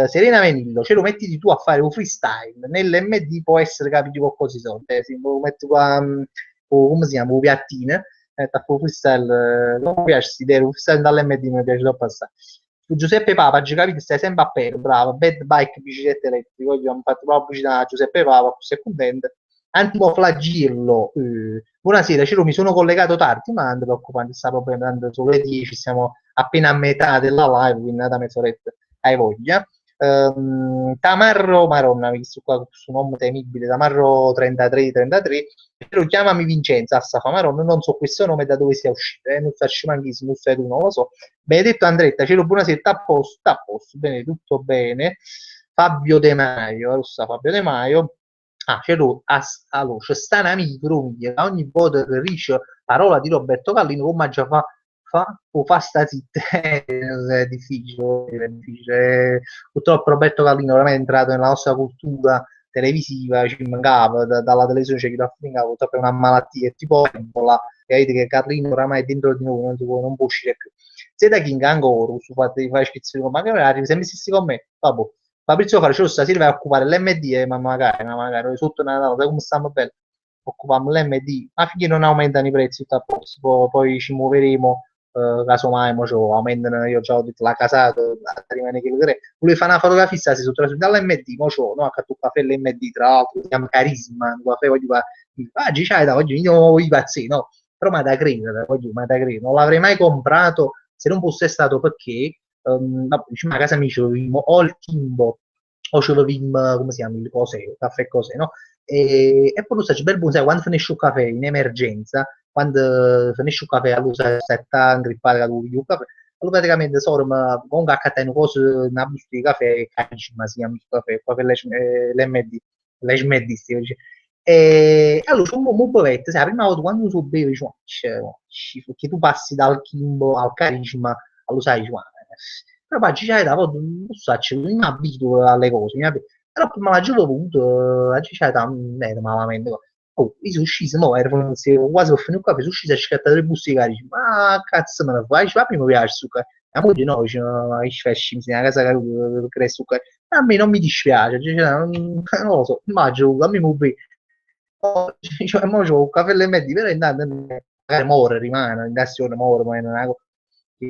Serena Venillo, ce lo metti tu a fare un freestyle nell'MD può essere capito qualcosa di solito, lo metto qua come si chiama, un piattino a fare freestyle, non mi piace questa idea, un freestyle dall'MD mi piace troppo assai. Su Giuseppe Papa, già capito, stai sempre a pelo, bravo, bad bike, biciclette elettriche, oggi abbiamo fatto la pubblicità a Giuseppe Papa, sei contento. Antimoflagillo, buonasera, Ciro, mi sono collegato tardi, ma non ti preoccupare, non sta problema, tanto sono le 10, siamo appena a metà della live, quindi da mezz'oretta hai voglia. Tamarro Maronna, visto qua questo nome temibile, Tamarro 3333, però chiamami Vincenzo, Assafa Maronna, non so questo nome da dove sia uscito, non faccio manchissimo, non sai tu, non lo so. Benedetto Andretta, cielo buonasera, a posto, bene, tutto bene. Fabio De Maio, lo sa Fabio De Maio. Ah, allora, c'è sta un amico, ogni volta che dice parola di Roberto Callino, come già fa sta zitta, è difficile, è difficile. Purtroppo Roberto Callino ormai è entrato nella nostra cultura televisiva, ci mancava, dalla televisione c'è chi lo affingava, purtroppo è una malattia, è tipo Ebola, e vedi che Carlino oramai è dentro di noi, non può uscire più. Zeta King ancora, su fate di fare iscrizioni, ma che arrivi sempre stessi con me, vabbè. Fabrizio Farciolo stasera vai a occupare l'MD, ma magari sotto Natale, sai come stiamo bene? Occupiamo l'MD, ma finché non aumentano i prezzi, tutto a posto, poi ci muoveremo, casomai mo aumentano, io già ho detto la casata, rimane che vedere, volevo fare una fotografia, si sono trasferito dall'MD, mo c'ho, no, a tu caffè l'MD, tra l'altro, si chiama Carisma, un caffè, voglio oggi c'hai da oggi, io i pazzi, no, però ma da credere, ma da credere, non l'avrei mai comprato se non fosse stato perché a casa mia ce l'avevamo o il Kimbo o ce l'avevamo, come si chiama, il cos'è, caffè cos'è, no? E poi lo sai, bel buon, sai, quando finisce il caffè in emergenza, quando finisce il caffè, allora stai ingrippato con il caffè, allora praticamente sorma, comunque accattano cose, una busta di caffè, carissima si chiama il caffè, qua per l'MD, l'HMD, e allora un bevette, sai, la prima volta quando tu bevi, che tu passi dal Kimbo al Carisma, lo sai, però poi c'è da volta, non so, non mi abituo alle cose, però prima la giù avuto, c'è da malamente. Oh, io sono sceso, mo, quasi ho finito qua, sono sceso a scattare tre busti di Carisma, ma cazzo me ne fai? Dice, ma prima mi piace il succo. La moglie no, dice, no, i fesci, mi sembra casa che cresce a me non mi dispiace, non lo so, immagino, a me mi cioè, mo c'ho un caffè MD, però intanto magari muore, rimane, in azione muore, ma non è una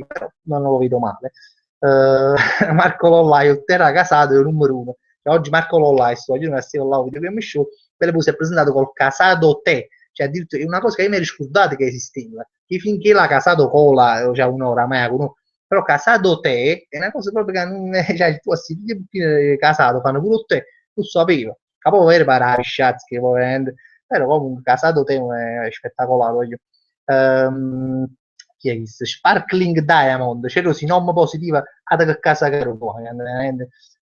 però non lo vedo male. Marco Lollaio, terra casato, è il numero uno. Cioè, oggi Marco Lollaio, sto io non stiamo là, video game show, per poi si è presentato col casato te, cioè addirittura è una cosa che io mi ero scordato che esisteva, che finché la casato cola, cioè un'ora, ma no? Però casato te è una cosa proprio che non è, cioè il tuo stile casato, fanno pure te, tu sapevo. Capo vero para Pisciazzi, però comunque casato te è spettacolare, voglio. Ehm, chi è questo? Sparkling Diamond, c'è così non positiva ad casa caro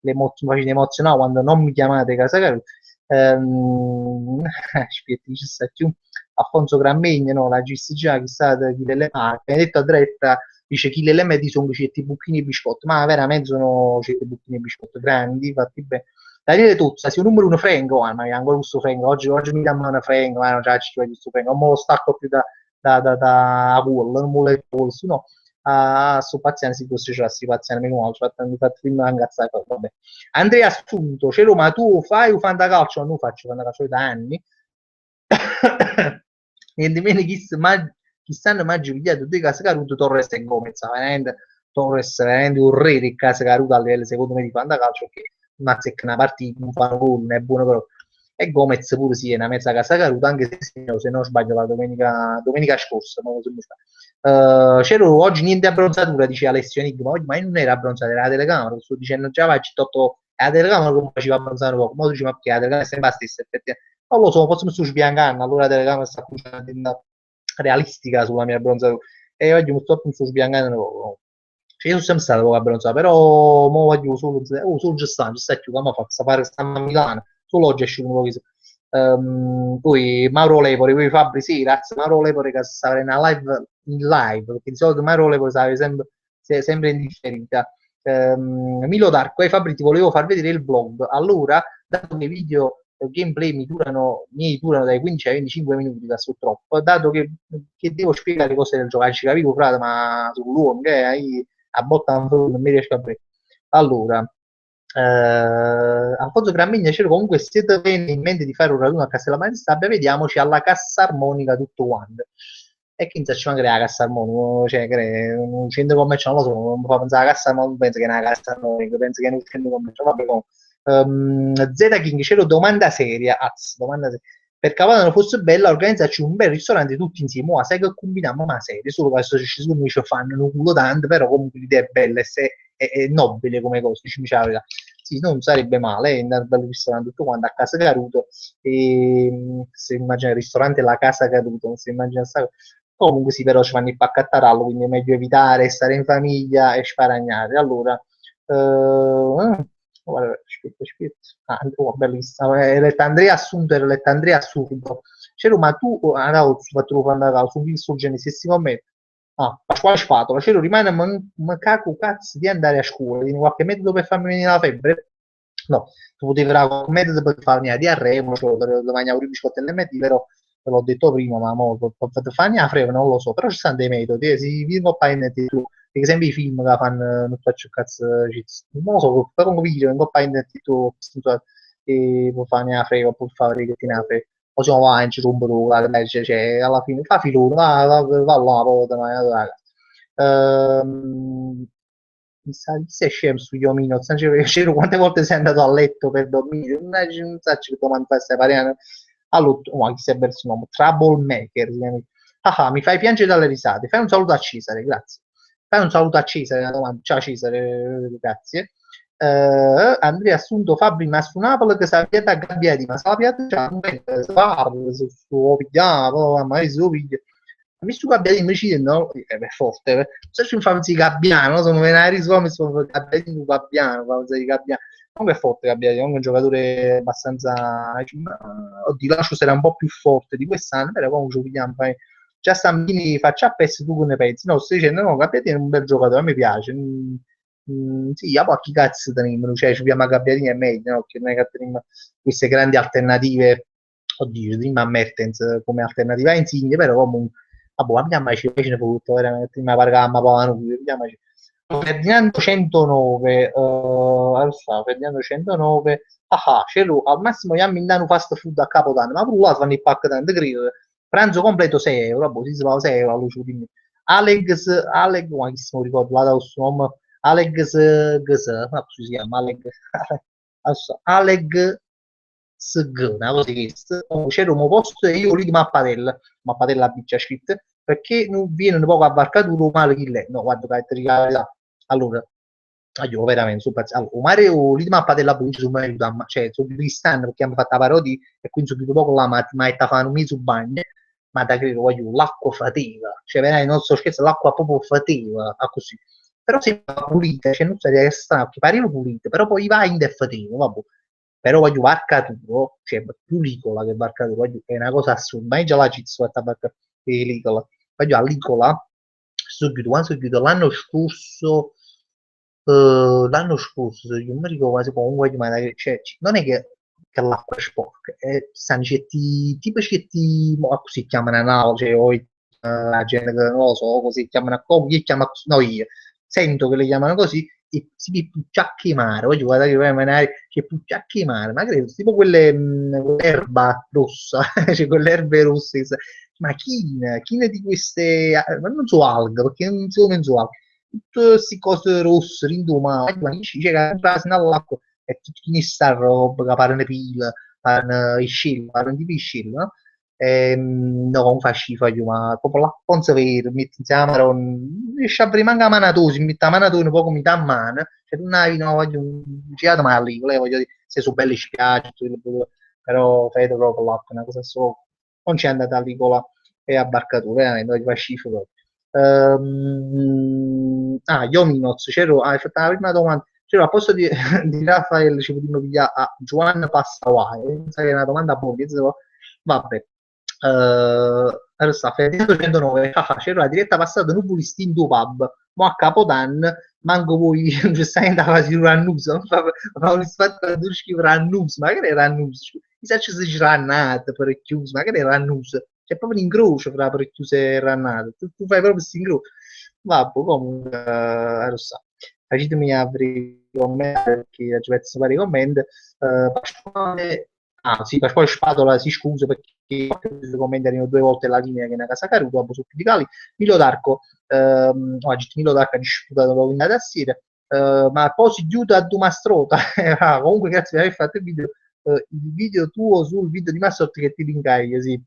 l'emozione emozionale quando non mi chiamate casa caro. Aspetta, ci sta più Alfonso Grammegno, no, la GSG che sta chi delle marche, detto a diretta dice chi le metti sono certi bucchini e biscotti, ma veramente sono certi bucchini e biscotti grandi, fatti bene. Daniele Tuzza, sei un numero uno Franco, ma ancora questo Franco, oggi mi chiamano una Franco, ma non c'è questo Franco, non me lo stacco più da Google, non vuole Google, no. sto paziano si fosse c'è sti paziano meno male, mi fatto prima incazzare, vabbè. Andrea Assunto, c'è ma tu fai un fantacalcio? Non lo faccio fantacalcio da anni. Niente meno chissà maggio pigliato due case cadute Torres e Gomez, veramente Torres veramente un re di case cadute a livello secondo me di fantacalcio, che ma se una partita non fanno gol, non è buono però. E Gomez pure sì, è una mezza casa caduta, anche se non sbaglio la domenica scorsa. C'ero oggi niente abbronzatura, dice Alessio Enigma, oggi, ma non era abbronzata, era la telecamera, sto dicendo già vai, è la telecamera che mi faceva abbronzare un po', ma tu dici ma perché la telecamera è sempre la stessa, effettivamente. Non lo so, forse mi sto sbiancando, allora la telecamera sta funzionando realistica sulla mia abbronzatura, e oggi mi sto sbiancando un po'. Cioè, io sono sempre stato poco abbronzato, però mo voglio solo ci sta più, come fa, sta fare sta a Milano, solo oggi esce un po' così. Poi Mauro Lepore, poi Fabri, sì, grazie, Mauro Lepore che sta in live, perché di solito Mauro Lepore sta sempre in differita. Milo Darko, e Fabri ti volevo far vedere il vlog, allora, dato che i video gameplay miei durano dai 15 ai 25 minuti, da su troppo, dato che devo spiegare cose del gioco, ci capivo frate, ma sull'uomo, che a botta non mi riesco a vedere. Allora, Alfonso Gramigna c'era comunque siete bene in mente di fare un raduno a Castellammare di Stabia, vediamoci alla Cassa Armonica tutto quanto. E chi ci manca la Cassa Armonica, cioè un centro commerciale non lo so, non mi fa pensare alla Cassa Armonica, penso che è una Cassa Armonica, penso che è un centro commerciale, vabbè comunque. Z King c'era domanda seria, domanda seria. Per Cavallo fosse bella organizzarci un bel ristorante tutti insieme, sai che combiniamo una serie, solo che adesso ci sono ci fanno un culo tanto, però comunque l'idea è bella è nobile come cosa, dici la verità. Sì, non sarebbe male, andare al ristorante tutto quanto a casa Caruto, e se immagina il ristorante La Casa Caruto, non si immagina sta cosa. Comunque sì, però ci fanno il paccattarallo, quindi è meglio evitare, stare in famiglia e sparagnare. Allora, guarda, aspetta. Ah, oh, bellissima. Letta Andrea Assunto era letta Andrea Assurdo. C'era ma tu, allora, ho fatto su visto Genesi con me. Ah, Pasquale Spatola, c'era rimane un caco cazzo di andare a scuola, di qualche metodo per farmi venire la febbre? No, tu potevi avere qualche metodo per farmi la diarrea, cioè, per mangiare un biscotto LMD, però ve l'ho detto prima, ma mo, per farmi la febbre non lo so, però ci stanno dei metodi, si vedono poi in net, tu, per esempio i film che fanno, non faccio cazzo, non lo so, però un video, in coppa in net, tu, e puoi farmi la febbre, puoi fare che ti ne frega o se no vai, ci rompo tu, cioè, alla fine fa filone, va là, poi te ne vai a casa. Chi sei scemo sugli omino, quante volte sei andato a letto per dormire, non sai che domani fai stai parendo. Allora, oh, chi sei verso nome? Troublemaker, ah, mi fai piangere dalle risate, fai un saluto a Cesare, grazie. Fai un saluto a Cesare, una domanda. Ciao Cesare, grazie. Andrea Assunto Fabri ma su Napoli che si è piata Gabbiati ma sa piata già non è su pigliamo ma è su pigliamo mi sto Gabbiati invece no è forte se ci fa di Gabbiano sono venari come sono Gabbiati di Gabbiano di Gabbiano comunque è forte Gabbiati comunque un giocatore abbastanza oddio lascio sarà un po' più forte di quest'anno però comunque ci vediamo già Stambini faccia a pezzi tu come pensi no stai dicendo no Gabbiati è un bel giocatore a me piace sì, a chi cazzo teniamo, cioè ci abbiamo a Gabbiadini e meglio, no? Che non è che teniamo queste grandi alternative, oddio, prima a Mertens come alternativa a Insigne, però comunque, vabbè, vediamoci, poi ce ne può tutto, veramente, prima parlavamo, Pavano, vediamoci. Ferdinando 109, Ferdinando 109, c'è lui, al massimo gli mi danno fast food a Capodanno, ma pure là fanno il pack tanto credo, pranzo completo 6 euro, vabbè, si va 6 euro a luce di me. Alex, ma chi se non ricordo, là da questo nome, Alex Gs, ma si chiama Alex, Alex Sg, una cosa che c'era un posto e io lì di Mappatella Biccia scritto, perché non viene un po' avvarcato male chi lei, no, guarda, che ti dico la verità. Allora, io veramente, sono pazzo. Allora, Mare o lì di Mappatella Biccia sono venuto, cioè, sono cristiano perché hanno fatto la parodia e quindi subito dopo là, ma è fare un mese bagno, ma da credo, voglio, l'acqua fatica, cioè, veramente, non sto scherzando, l'acqua proprio fatica, a così però sembra pulita, cioè non so che è strano, che pareva pulita, però poi va in defativo, vabbè. Però voglio Barcaturo, cioè più Licola che Barcaturo, è una cosa assurda, ma io già la cizzo fatta Barcaturo, Licola. Voglio a Licola, subito, quando subito l'anno scorso, io mi ricordo quasi comunque, ma cioè, non è che l'acqua è sporca, stanno certi, tipo certi, così chiamano, no, cioè, la gente che non lo so, così chiamano a come, chi chiama così, no io, sento che le chiamano così, e si dice pucciacchimare, voglio guardare che magari c'è pucciacchimare, ma credo, tipo quell'erba rossa, cioè quelle erbe rosse, ma chine di queste, ma non so alghe, perché non so come so alghe, tutte queste cose rosse, rindomate, ma dici, cioè, che passano all'acqua, e tutti ne sta roba, che parano pile, parano i scelli, parano di piscelli, no? No, non fa schifo, io, ma proprio l'acqua non si vede, metti insieme a non riesci a aprire manca la manatosi, metti la manatone, poi mi dà a mano, cioè non hai, no, voglio, non ci vado mai lì, voglio dire, se sono belle spiagge, però vedo proprio l'acqua, una cosa solo, non c'è andata lì con la e a barcatura, veramente, non fa schifo proprio. Io Minoz, c'ero, hai fatto la prima domanda, c'ero a posto di, di Raffaele, ci potremmo pigliare a Giovanni Passawai, sai che è una domanda buona, vabbè. Adesso a Ferdinando 109, c'era la diretta passata nuvolistica in due pub, ma a Capodanno manco voi giustamente a fare l'annuso, ma un fatto a schifo l'annuso, ma che era l'annuso? Mi sa che si rannate per chiuso, ma che era l'annuso? C'è proprio un incrocio fra per chiuse e rannate, tu fai proprio questo incrocio. Vabbè, comunque, adesso facetemi aprire i commenti perché ci metto fare i commenti. Pasquale, sì, Pasquale Spatola si scusa perché i commenti erano due volte la linea che è una casa caruta, dopo su criticali. Milo D'Arco, oggi Milo D'Arco ha disputato la da sera, ma poi si chiude a Dumastrota. Comunque grazie per aver fatto il video tuo sul video di Mastrotta che ti linkai, sì.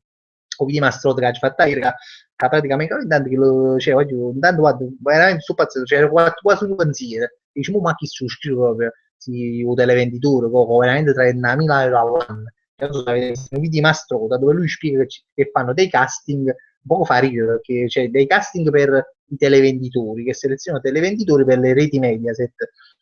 O video di Mastrotta che ha fatto ieri, che praticamente intanto che lo, cioè, voglio, intanto guarda, veramente sto pazzesco, c'era quasi un pensiero, diciamo ma chi su scrive proprio, si, o televenditore, veramente 30.000 euro all'anno. Non so se avete visto un video di Mastroda dove lui spiega che fanno dei casting, un po' fa ridere, perché c'è dei casting per i televenditori, che selezionano televenditori per le reti Mediaset,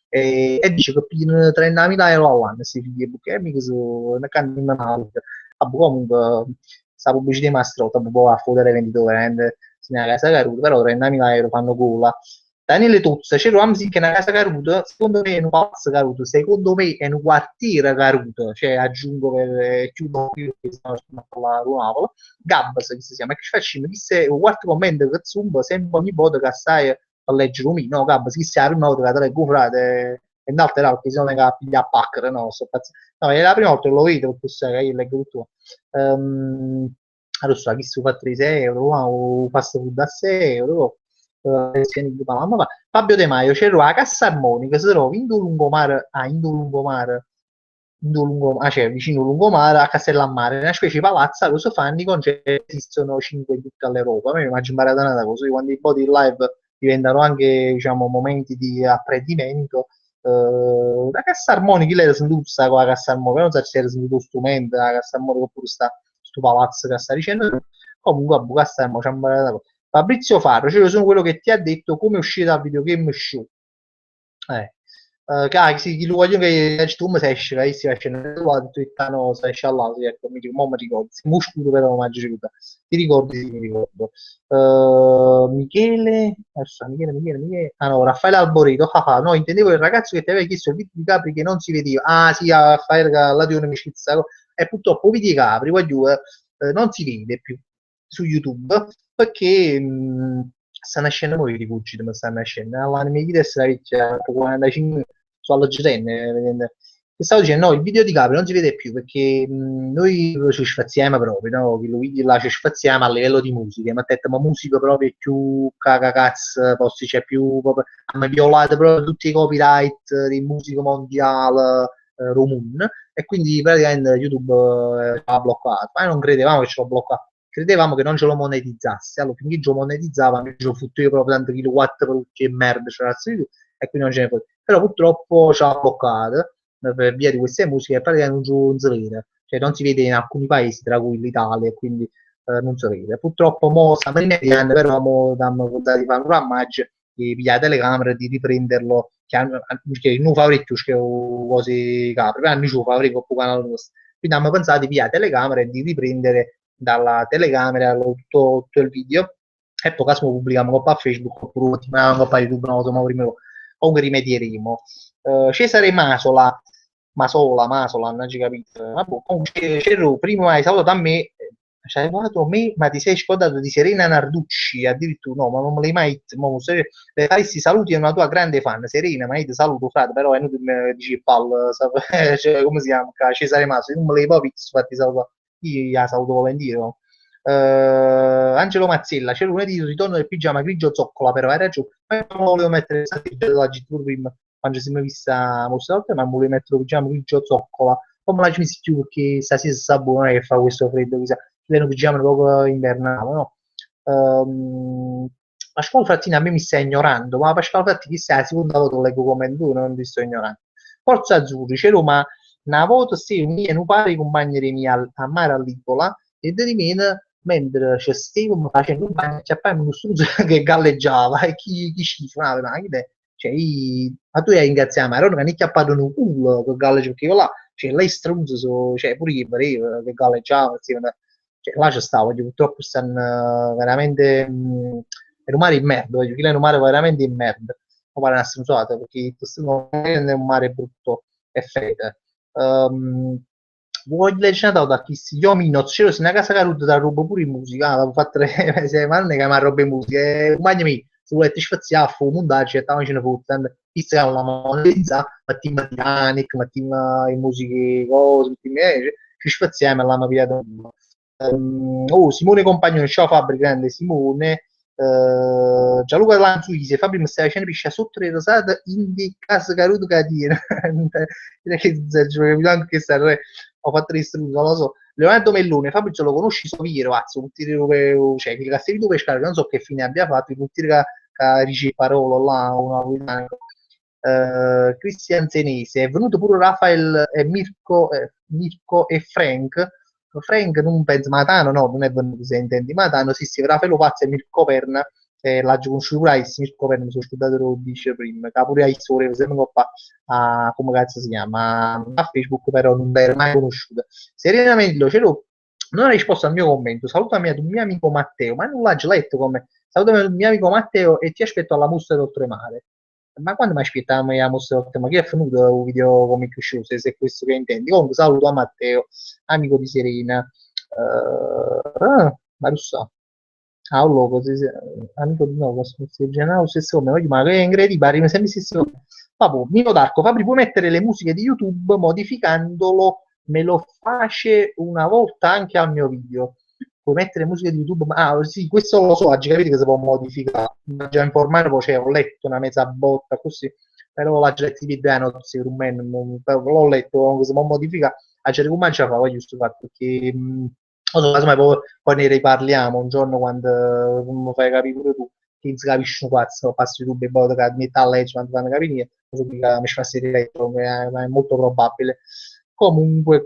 e dice che pigliano 30.000 euro all'anno, questi figli, perché mica sono una canna male. Comunque, sta pubblicità di Mastroda, un po' a fottere venditore, veramente, se una casa caruta, però 30.000 euro fanno gola. Daniele Tozza, c'è Ramsey che è una casa caruta, secondo me è un palazzo caruto, secondo me è un quartiere caruto, cioè aggiungo per chiudo qui perché stiamo parlando con Napoli, Gabbas che si chiama, che ci facciamo, chi se un quarto commento che zumba sempre ogni volta che stai a leggere un no, Gabbas, chi si è la prima volta che te leggo frate, e in altre che si non è che piglia a paccare, no, no, è la prima volta che lo vedo, perché sai che io leggo tutto. Allora, chi si fa 3 euro, o fast food a 6 euro, Fabio De Maio c'era la cassa armonica si trova in lungomare cioè vicino lungomare a Castellammare una specie di palazzo lo so fanno con esistono 5 in tutta l'Europa a me mi immagino una così quando i body live diventano anche diciamo momenti di apprendimento la cassa armonica lei si induzza con la cassa armonica non so se era sentito strumento la cassa armonica oppure sto palazzo che sta dicendo comunque a cassa armonica Fabrizio Farro, cioè io sono quello che ti ha detto come uscire dal videogame show. Eh. Sì, chi lo voglio che tu mi sei esce, che si esce nel tuo Twitter, no, sai, sciallato, sì, ecco, mi ricordo, si muscolo però mi ricordo, ti ricordi, sì, mi ricordo. Michele, adesso, Michele, ah no, Raffaele Alboreto, no, intendevo il ragazzo che ti aveva chiesto il video di Capri che non si vedeva, ah sì, a Raffaele, là di un'amicizia, e purtroppo i video di Capri, voglio, non si vede più su YouTube, perché stanno nascendo nuovi rifugiti, ma stanno nascendo. L'anime di testa la vecchia 45 su alla GTN, vedendo. E stavo dicendo, no, il video di Capri non si vede più perché noi ci sfaziamo proprio, no? Che lo video là ci sfaziamo a livello di musica, ma detto, ma musica proprio più cagacazzo, posti c'è più proprio, hanno violato proprio tutti i copyright di musica mondiale, Romun, e quindi praticamente YouTube ha bloccato, ma non credevamo che ce l'ho bloccato credevamo che non ce lo monetizzasse. Allora, finché ce lo monetizzava, ce lo fotto io proprio tanto kilowatt per e merda, c'era e quindi non ce ne può. Però purtroppo ci ha bloccato per via di queste musiche e praticamente non si vede. Cioè non si vede in alcuni paesi, tra cui l'Italia, e quindi non si vede. Purtroppo mo stiamo rimediando, però mo abbiamo contato di fare un rammaggio di pigliare la telecamera e di riprenderlo perché non fa più che cose capre, però non ci fa un po' canale nostro. Quindi abbiamo pensato di pigliare telecamera e di riprendere dalla telecamera tutto il video e poi caso pubblichiamo un po' a Facebook oppure un po' a YouTube no, insomma, comunque rimedieremo Cesare Masola non ci capito ma boh, comunque c'era prima hai salutato a me Ci hai guardato me, ma ti sei scordato di Serena Narducci, addirittura no, ma non me l'hai mai detto, mo, le faresti saluti a una tua grande fan, Serena, ma io ti saluto, frate, però è inutile mi dici pal, cioè, come si chiama, Cesare Maso, non me l'hai proprio visto, fatti salutare, io la saluto volentieri, no? Angelo Mazzella, c'è lunedì il ritorno del pigiama grigio zoccola, però hai ragione, ma non volevo mettere il satellite della GT prima, quando si è vista molte volte, ma volevo mettere il pigiama grigio zoccola, come la ci messi più perché stasera si sta buona che fa questo freddo, chissà le pigiama proprio invernale, no? Pasquale Frattini a me mi sta ignorando, ma Pasquale Frattini chissà, la seconda volta lo leggo come tu, non ti sto ignorando. Forza Azzurri, c'è Roma, una volta sì, mi non pare i compagni di mia a mare all'isola e di meno mentre c'è Steve facendo un bagno c'è poi uno struzzo che galleggiava e chi schifo, ma che te? Cioè, ma tu hai ringraziato ma non che ne chiappato un culo che galleggia perché io là cioè lei struzzo cioè pure io pareva che galleggiava cioè, là c'è stavo, purtroppo stanno veramente è un mare in merda, voglio dire, è un mare veramente in merda non pare una stronzata perché questo è un mare brutto e fede vuoi leggere da chi si io mi nozio se una casa caruta da roba pure in musica avevo fatto se ma non è che mi roba in musica un bagno mi se volete spaziare a fu mondaggio e stavo facendo foto pizza con la monetizza mattina Titanic mattina in musiche cose ci spaziamo e l'hanno pigliato oh, Simone Compagno, ciao Fabri, grande Simone. Gianluca Lanzuisi, Fabri mi stai facendo piscia sotto le rosate in di casa caruto catino. Anche se ho fatto l'istruzione, non lo so. Leonardo Mellone, Fabri ce lo conosci, so vero, pazzo, un tiro cioè, il castellino pescare, non so che fine abbia fatto, un tiro che dice parole là, una Christian Senese, è venuto pure Rafael e Mirko e Frank. Frank non penso, Matano no, non è venuto se intendi. Matano, sì, sì, Raffaello Pazzo e Mirko Perna, l'ha conosciuto pure Mirko Perna, mi sono scordato lo dice prima, che pure a storia, sembra qua, come cazzo si chiama, a Facebook però non l'ero mai conosciuto. Serenamente, non hai risposto al mio commento, salutami ad un mio amico Matteo, ma non l'ha già letto come, salutami ad un mio amico Matteo e ti aspetto alla mostra d'oltremare. Ma quando mi aspettavamo la mostra d'oltremare? Che è finito un video come show, se è questo che intendi. Comunque saluto a Matteo amico di Serena. Ma lo so. Ah, un logo, amico di nuovo, Gennaro, stesso nome, ma che è incredibile, arriva sempre stesso nome. Vabbè, Mino D'Arco, Fabri, puoi mettere le musiche di YouTube modificandolo, me lo face una volta anche al mio video. Puoi mettere musiche di YouTube, ah sì, questo lo so, oggi capite che si può modificare, già informare, poi cioè, ho letto una mezza botta così, però la gente di notizia per me, l'ho letto, si può modificare, a certi punti ce la fa, voglio giusto fatto, perché non so, casomai poi ne riparliamo un giorno quando mi fai capire pure tu che non si capisce un cazzo, passi tu e poi che metti a leggere quando fanno capire così che mi ci passi diretto, ma è molto probabile. Comunque,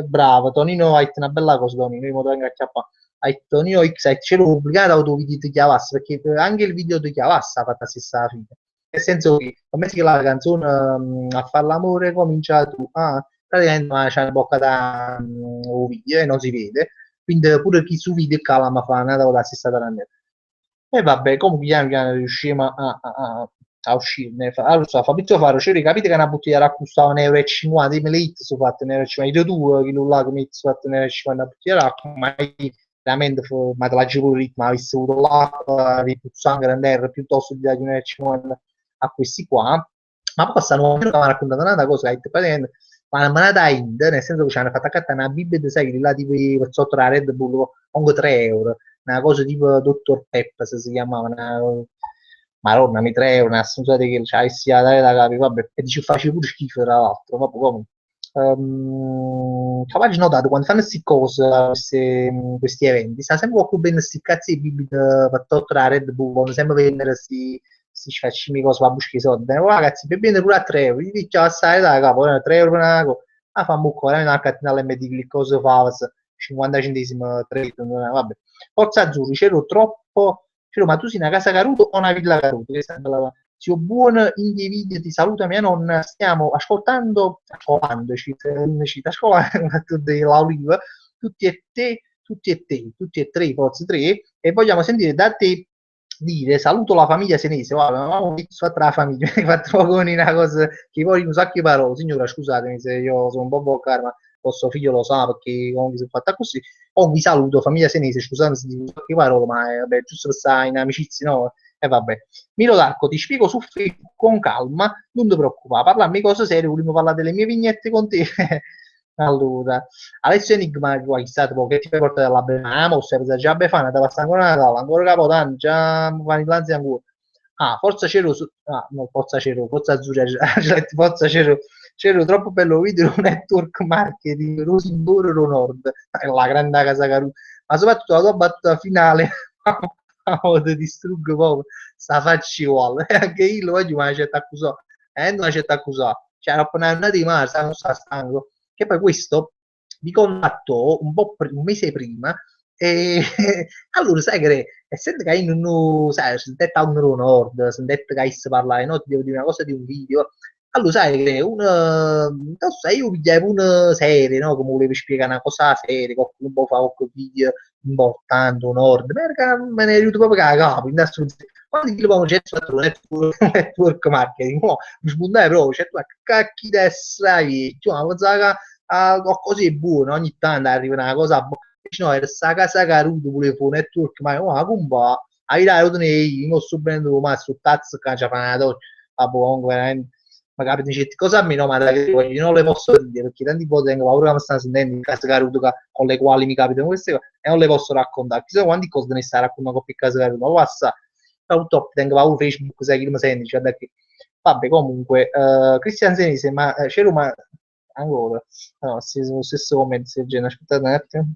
bravo, Tonino hai una bella cosa, Tonino, io mi tengo a chiappare. Hai Tonino X, ce l'ho pubblicato auto video di Chiavassa, perché anche il video di Chiavassa ha fatto la stessa fine. Nel senso che, come si chiama la canzone A far l'amore comincia tu, praticamente c'è una bocca da un video e non si vede, quindi pure chi su video cala ma fa una la stessa tranne. E vabbè, comunque piano piano riusciamo a uscirne. Allora, so, Fabrizio Faro, cioè, capite che una bottiglia d'acqua 1,50 euro, me le hit su fatte 1,50 euro, tu che non là che metti su fatte 1,50 euro una bottiglia d'acqua, ma io veramente ma te la giro il ritmo, avessi avuto l'acqua, ripuzzando grande piuttosto di dare 1,50 a questi qua, ma poi stanno mi ha raccontato una cosa, che praticamente ma una manata Ind, nel senso che ci hanno fatto accattare una Bibbia di sai, là tipo per sotto la Red Bull, comunque 3 euro una cosa tipo Dottor Peppa se si chiamava una Maronna mi 3 euro una assunzione che c'ha sia da capi vabbè e dice faccio pure schifo tra l'altro vabbè comunque capace notato quando fanno queste cose questi eventi sta sempre qualcuno bene questi cazzi di bibite per togliere la Red Bull vanno sempre vendere questi faccimi cose per buscare i soldi ragazzi per bene pure a 3 euro gli dice assai da capo 3 euro per una cosa fa un buco veramente una catena all'MD che cosa fa 50 centesimi 3 vabbè Forza Azzurri, c'ero troppo. C'ero, ma tu sei una casa Caruto o una villa Caruto? Zio buon individuo, ti saluta mia nonna. Stiamo ascoltando, cita scuola, della Oliva, tutti e tre, forse tre, e vogliamo sentire da te dire saluto la famiglia senese. Guarda, avevamo fatto la famiglia, mi hai fatto con una cosa che poi un sacco di parole. Signora, scusatemi se io sono un po' boccare, ma vostro figlio lo sa perché comunque si è fatta così. Oh, vi saluto, famiglia senese, scusate se dico qualche parola, ma vabbè, giusto per stare in amicizia, no? E vabbè. Milo Darko, ti spiego su Facebook con calma, non ti preoccupare, parlarmi di cose serie, volevo parlare delle mie vignette con te. Allora, Alessio Enigma, guai, chissà, tipo, che ti fai portare dalla Befana, o sei già Befana, te passa ancora Natale, ancora Capodanno, già fanno i planzi ancora. Ah, Forza Cero, ah, no, Forza Cero, Forza Azzurra, Forza Cero, Cero, troppo bello video, network marketing, Rosindoro Nord, la grande casa Caruso, ma soprattutto la tua battuta finale, oh, ti distruggo proprio, sta faccia uguale, anche io oggi mi ha certo accusato, non mi ha certo accusato, cioè, appena andati di mare, non sta stanco, che poi questo mi contattò un mese prima, e allora sai che essendo che io non sai, se detto a un nord, se detto che si parla no, di una cosa di un video, allora sai che non so, io pigliavo una serie, no, come volevo spiegare una cosa seria, qualcuno può fare qualche video importante, un nord, perché me ne è venuto proprio a capo, in quando gli abbiamo detto network marketing, no, mi spuntava proprio, cioè tu a cacchi d'essere, cioè, ma pensavo qualcosa di buono, ogni tanto arriva una cosa no, era sta casa caruto pure fu network, ma oh, compa, hai dato nei, non sto prendendo ma su tazzo che c'è fatto, vabbè, comunque, veramente, ma capite, dice, cosa a me no, ma io non le posso dire, perché tanti volte tengo paura che mi stanno sentendo in casa caruto con le quali mi capitano queste cose, e non le posso raccontare, chissà quanti cose ne sta raccontando con più casa caruto, ma passa, purtroppo tengo paura Facebook, sai chi mi sente, cioè, perché, vabbè, comunque, Cristian Senese, ma c'era ma ancora, no, sì, lo stesso commento del genere, aspettate un attimo.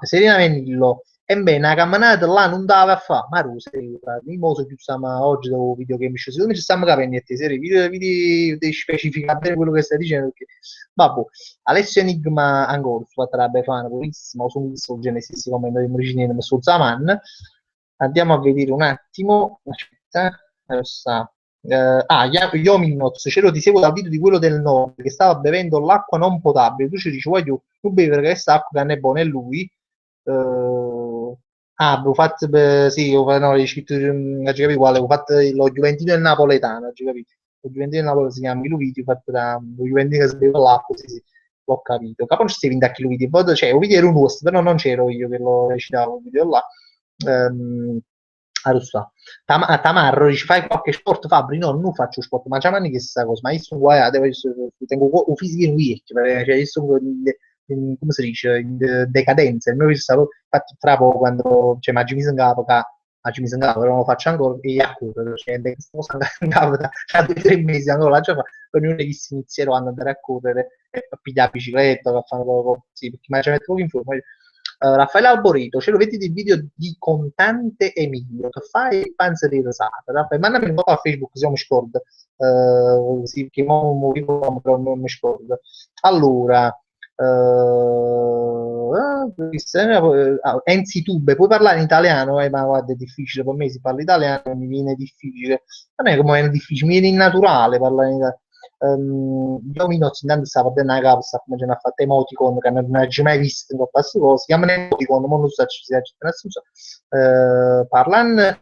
Serena Venillo. Ebbene, una camminata là non dava a fare, ma Rosa, io mo so più stiamo oggi dopo videogame, secondo me ci stiamo capendo a te, serie, video devi specificare bene quello che stai dicendo, perché, vabbè, Alessio Enigma ancora, su fatta la Befana, purissimo, su questo Genesis, come noi immaginate, su Zaman, andiamo a vedere un attimo, aspetta, dove sta? Yominoz, Cero ti seguo dal video di quello del nord che stava bevendo l'acqua non potabile. Tu ci dici, voglio tu bevere questa acqua che non è buona, e lui. Avevo fatto, sì, no, hai scritto, non ci capivo quale, ho fatto lo Juventino e il Napoletano, non ci capito. Lo Juventino e il Napoletano si chiama Luigi, ho fatto lo Juventino che si beve l'acqua, sì, sì, l'ho capito. Capo non ci stai vinto a chi Luigi, cioè, un video era un host, però non c'ero io che lo recitavo, il video là. Ehm, allora, sta. Tamarro dice fai qualche sport Fabri? No, non faccio sport, ma già manni che sta cosa, ma io sono guai, tengo un fisico in vecchio, cioè io sono come si dice, in decadenza, il mio fisico infatti fra poco quando, cioè ma ci mi capo che oggi mi sembrava, però non lo faccio ancora e a correre, cioè questa cosa andava da 2 o 3 mesi, ancora la già fa, poi ognuno che si inizierò ad andare a correre e a pigliare la bicicletta, a fare poco, sì, perché mi ci metto poco in forma. Raffaele Alborito, ce lo vedi il video di Contante Emilio, che fai panza di risata. Raffaele, mandami un po' a Facebook, se non mi scordo. Sì, che mo però non mi scordo. Allora, Enzitube, puoi parlare in italiano? Ma guarda, è difficile per me, si parla italiano, mi viene difficile. A me come è difficile, mi viene innaturale parlare in italiano. Io mi non intanto stavo bene a capo, stavo facendo a fare emoticon che non ho mai visto in queste cose, si chiamano emoticon, ma non so se si parlando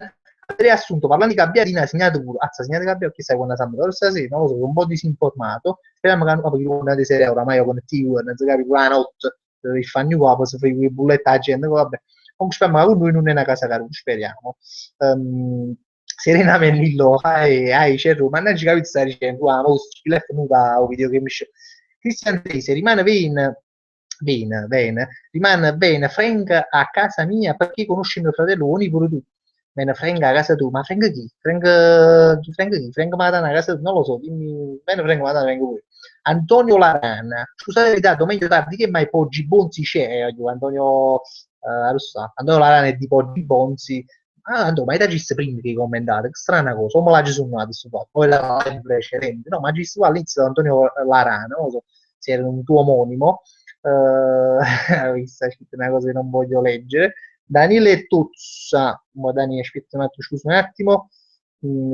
riassunto, parlando di Gabbiadina, segnato pure, segnate Gabbiadina, che sai quando siamo, però stasera, non lo so, sono un po' disinformato, speriamo che non capito una di sera, oramai ho con il TV, non si capisce la notte, il fagno qua, si fa i bulletti a gente, vabbè, comunque speriamo che con noi non è una casa caruta, speriamo. Serena Menillo, c'è Roma, non ci capisco stai dicendo, ma il è venuta un video che mi scende. Christian Tese rimane bene, rimane bene, Frank a casa mia perché conosci mio fratello, vuoi pure tu. Bene, Frank a casa tu, ma Frank chi? Frank chi? Frank Matana a casa tu, non lo so, dimmi, bene Frank Matana vengo pure. Antonio Larana, scusate la verità, meglio tardi che mai Poggi Bonzi c'è, Antonio, Antonio Larana è di Poggi Bonzi, Antonio, ma i registi primi che commentate, che strana cosa, come la ci sono adesso fatto, poi la live precedente, no, ma ci qua all'inizio da Antonio Larana, non lo so, se era un tuo omonimo, questa è una cosa che non voglio leggere, Daniele Tuzza, ma Daniele, aspetta un attimo, scusa un attimo,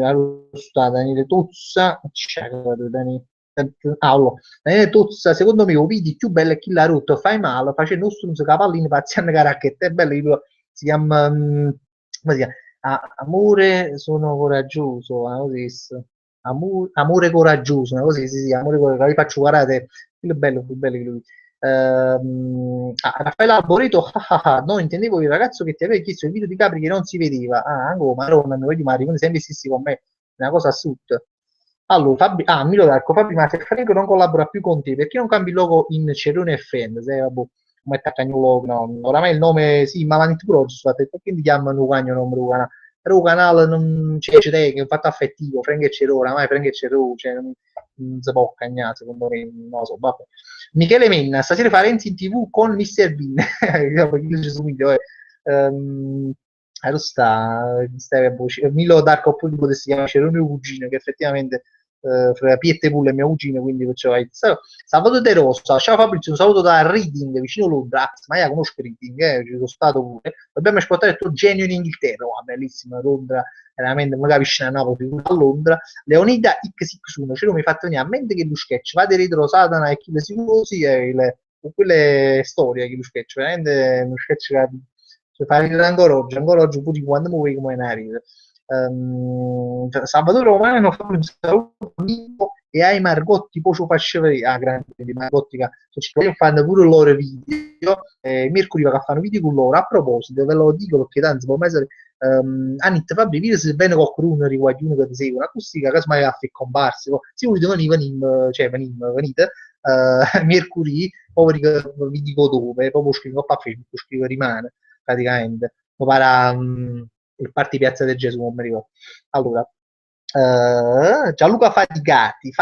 allora, Daniele Tuzza, Daniele, allora, Tuzza, secondo me, i video più belli è chi l'ha rotto, fai male, facendo strunzo capallini, pazziando caracchette, è bello, si chiama, come si chiama? Amore, sono coraggioso, così. Amore coraggioso, una cosa così, sì, sì, amore coraggioso, vi faccio guardate, quello è bello lui. Raffaele Alboreto, no, intendevo il ragazzo che ti aveva chiesto il video di Capri che non si vedeva. Ah, anche Maronna, non vedi Mario, quindi sempre stessi con me, è una cosa assurda. Allora, Milo Darko, Fabri, ma se Franco non collabora più con te, perché non cambi il logo in Cerone e Fan? Se, vabbè, come Cagnolo, no, oramai il nome, sì, ma avanti pure oggi, perché ti chiamano Cagno, non Rugana? Però il canale non c'è, che è un fatto affettivo, Frank e Cerone, oramai Frank e Cerone, cioè, non si può cagnare, secondo me, non lo so, vabbè. Michele Menna, stasera fa Renzi in TV con Mr. Bean. Io ci subito, ehm, lo Milo Darko poi si chiama c'era un mio cugino che effettivamente fra Piette Pulle è mio cugino quindi faceva Salvatore De Rosa, ciao Fabrizio, un saluto da Reading vicino Londra. Ma io conosco Reading, ci sono stato pure. Dobbiamo esportare il tuo genio in Inghilterra, oh, bellissima Londra, veramente magari vicino a Napoli, a Londra. Leonida XX1, ce lo mi fatto venire a mente che lo sketch, vade retro Satana e chi le si così con quelle storie che lo sketch, veramente uno sketch che cioè, fare ancora oggi pure quando muovi come una ride. Salvatore Romano fa un saluto e ai Margotti poi ci faceva a grande di Margotti che fanno pure loro video Mercury che fanno video con loro a proposito ve lo dico perché tanto può essere Anit Fabri video se bene qualcuno riguarda uno che ti segue una acustica che mai ha comparsi se volete venite Mercury poi vi dico dove poi scrivo a Facebook scrivo rimane praticamente mi pare il Party Piazza del Gesù non mi ricordo allora Gianluca Faticati,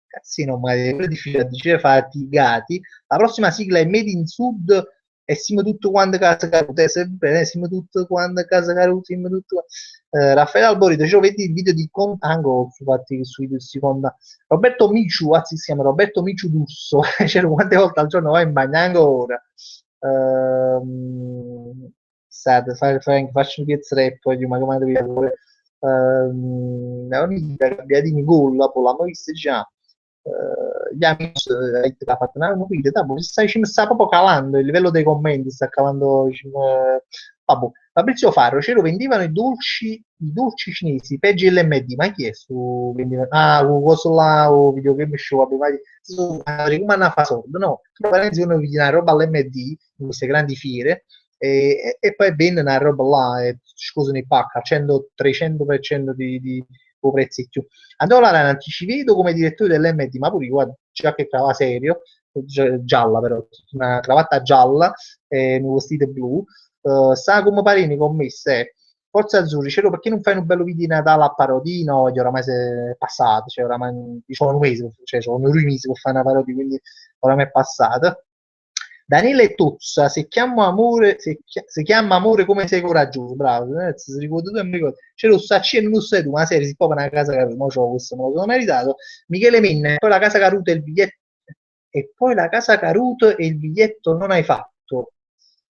cazzino, ma è difficile da dire Fatigati. La prossima sigla è Made in Sud e siamo tutto quanto casa caruta, sebbene siamo tutto quanto casa caruta, siamo tutto Raffaele Alborito, cioè, vedi il video di Ango su video di seconda. Roberto Miciu, anzi si chiama Roberto Miciu D'Urso, cioè quante volte al giorno vai in bagno ancora. Sad, faccio un pezzo rap poi ma come devi la vita cambiati in gol dopo l'hanno visto già gli amici ha fatto una video dopo ci sta proprio calando il livello dei commenti sta calando vabbè. Fabrizio Farro ce lo vendevano i dolci cinesi peggio l'MD ma chi è su vendeva questo là o videogame show vabbè, come una fasoldo no praticamente uno vede una roba all'MD in queste grandi fiere e poi vende una roba là e scusano i pacca al 100-300% di prezzi in più. Allora Rana, ti ci vedo come direttore dell'MD, ma pure guarda, già che trova serio, gialla però, una cravatta gialla e un vestito blu, sta come Parini con me, Forza Azzurri, c'ero perché non fai un bello video di Natale a parodino? Oramai è passato, cioè oramai diciamo un mese, cioè sono 2 mesi per fare una parodia, quindi oramai è passato. Daniele Tozza, se chiama amore come sei coraggioso, bravo, si ricorda tu e mi ricordo. C'è lo Sacci e non lo sai tu, ma serie si può una casa caruta, ma c'ho questo, me lo sono meritato. Michele Minna, e poi la casa caruta e il biglietto, e poi la casa caruta e il biglietto non hai fatto.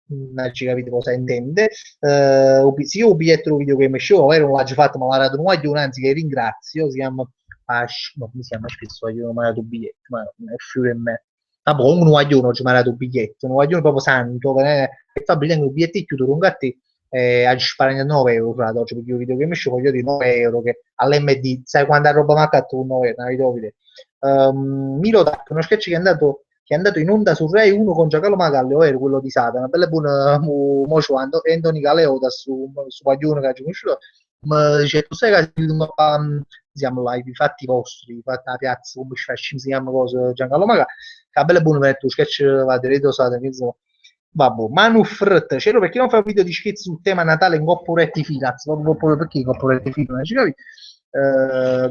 Non ci capito cosa intende. Sì, io ho biglietto del videogame show, non l'ho già fatto, ma l'ha dato un guaglione, anzi che ringrazio, si chiama no, come si chiama spesso, io non mi ha dato un biglietto, ma è fiore in me. Ah, boh, un guaglione oggi mi ha dato un biglietto, un guaglione proprio santo, e fa brillare un biglietto chiudo lungo a te, a sparare 9 euro, fra oggi, perché io videogame show voglio dire 9 euro, che all'MD, sai quanta roba mi ha fatto un 9 euro, Milo Dark, uno sketch che è andato in onda su Rai 1 con Giancarlo Magalli, ovvero quello di Satana, bella buona mocio Anthony Galeota su Paglione che ha conosciuto, ma dice, tu sai che siamo là, i fatti vostri, i fatti alla piazza, come ci si chiama cosa, Giancarlo Magalli, che ha bella buona per tu, sketch va diretto Satana, insomma. Vabbè, Manufret, c'ero perché non fai un video di schizzi sul tema Natale in Copporetti Filaz, perché Copporetti Filaz, non ci capi?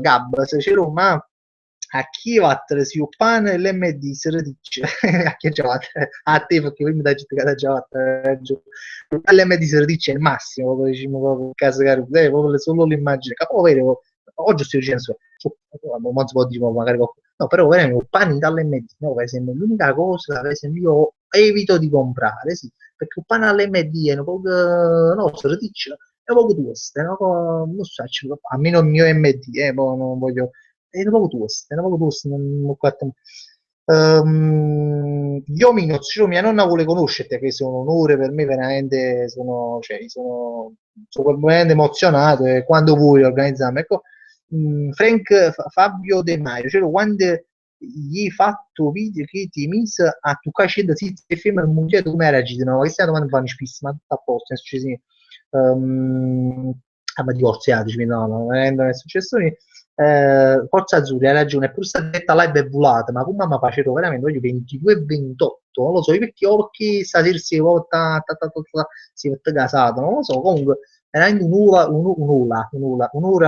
Gab, se c'ero ma a chi vattene si oppane l'MD se lo dice a chi già vattene a te perché poi mi dai giudicata già vattene l'MD se lo dice è il massimo proprio diciamo proprio caso caro proprio solo l'immagine capo vero oggi sto dicendo non si può dire magari no però veramente panni dall'MD no, per esempio l'unica cosa per esempio io evito di comprare sì perché un pane all'MD è un po' no se lo dice è un po' tosto non so almeno il mio MD non voglio è un poco tosto, non Io mia nonna vuole conoscerti, che sono un onore per me, veramente sono veramente emozionato e quando vuoi organizziamo. Ecco, Fabio De Maio, cioè, quando gli hai fatto video che ti mise a toccare e film al mondiale come era agito, no? Questa è una domanda che fanno spesso, ma tutto a posto, è successo niente. Ma divorziateci, no, no, non è successo niente. Forza Azzurri, hai ragione, pure sta detta live è volata, ma come mi faccio veramente voglio 22 e 28, non lo so, io perché stasera si è casato, non lo so, comunque veramente un'ora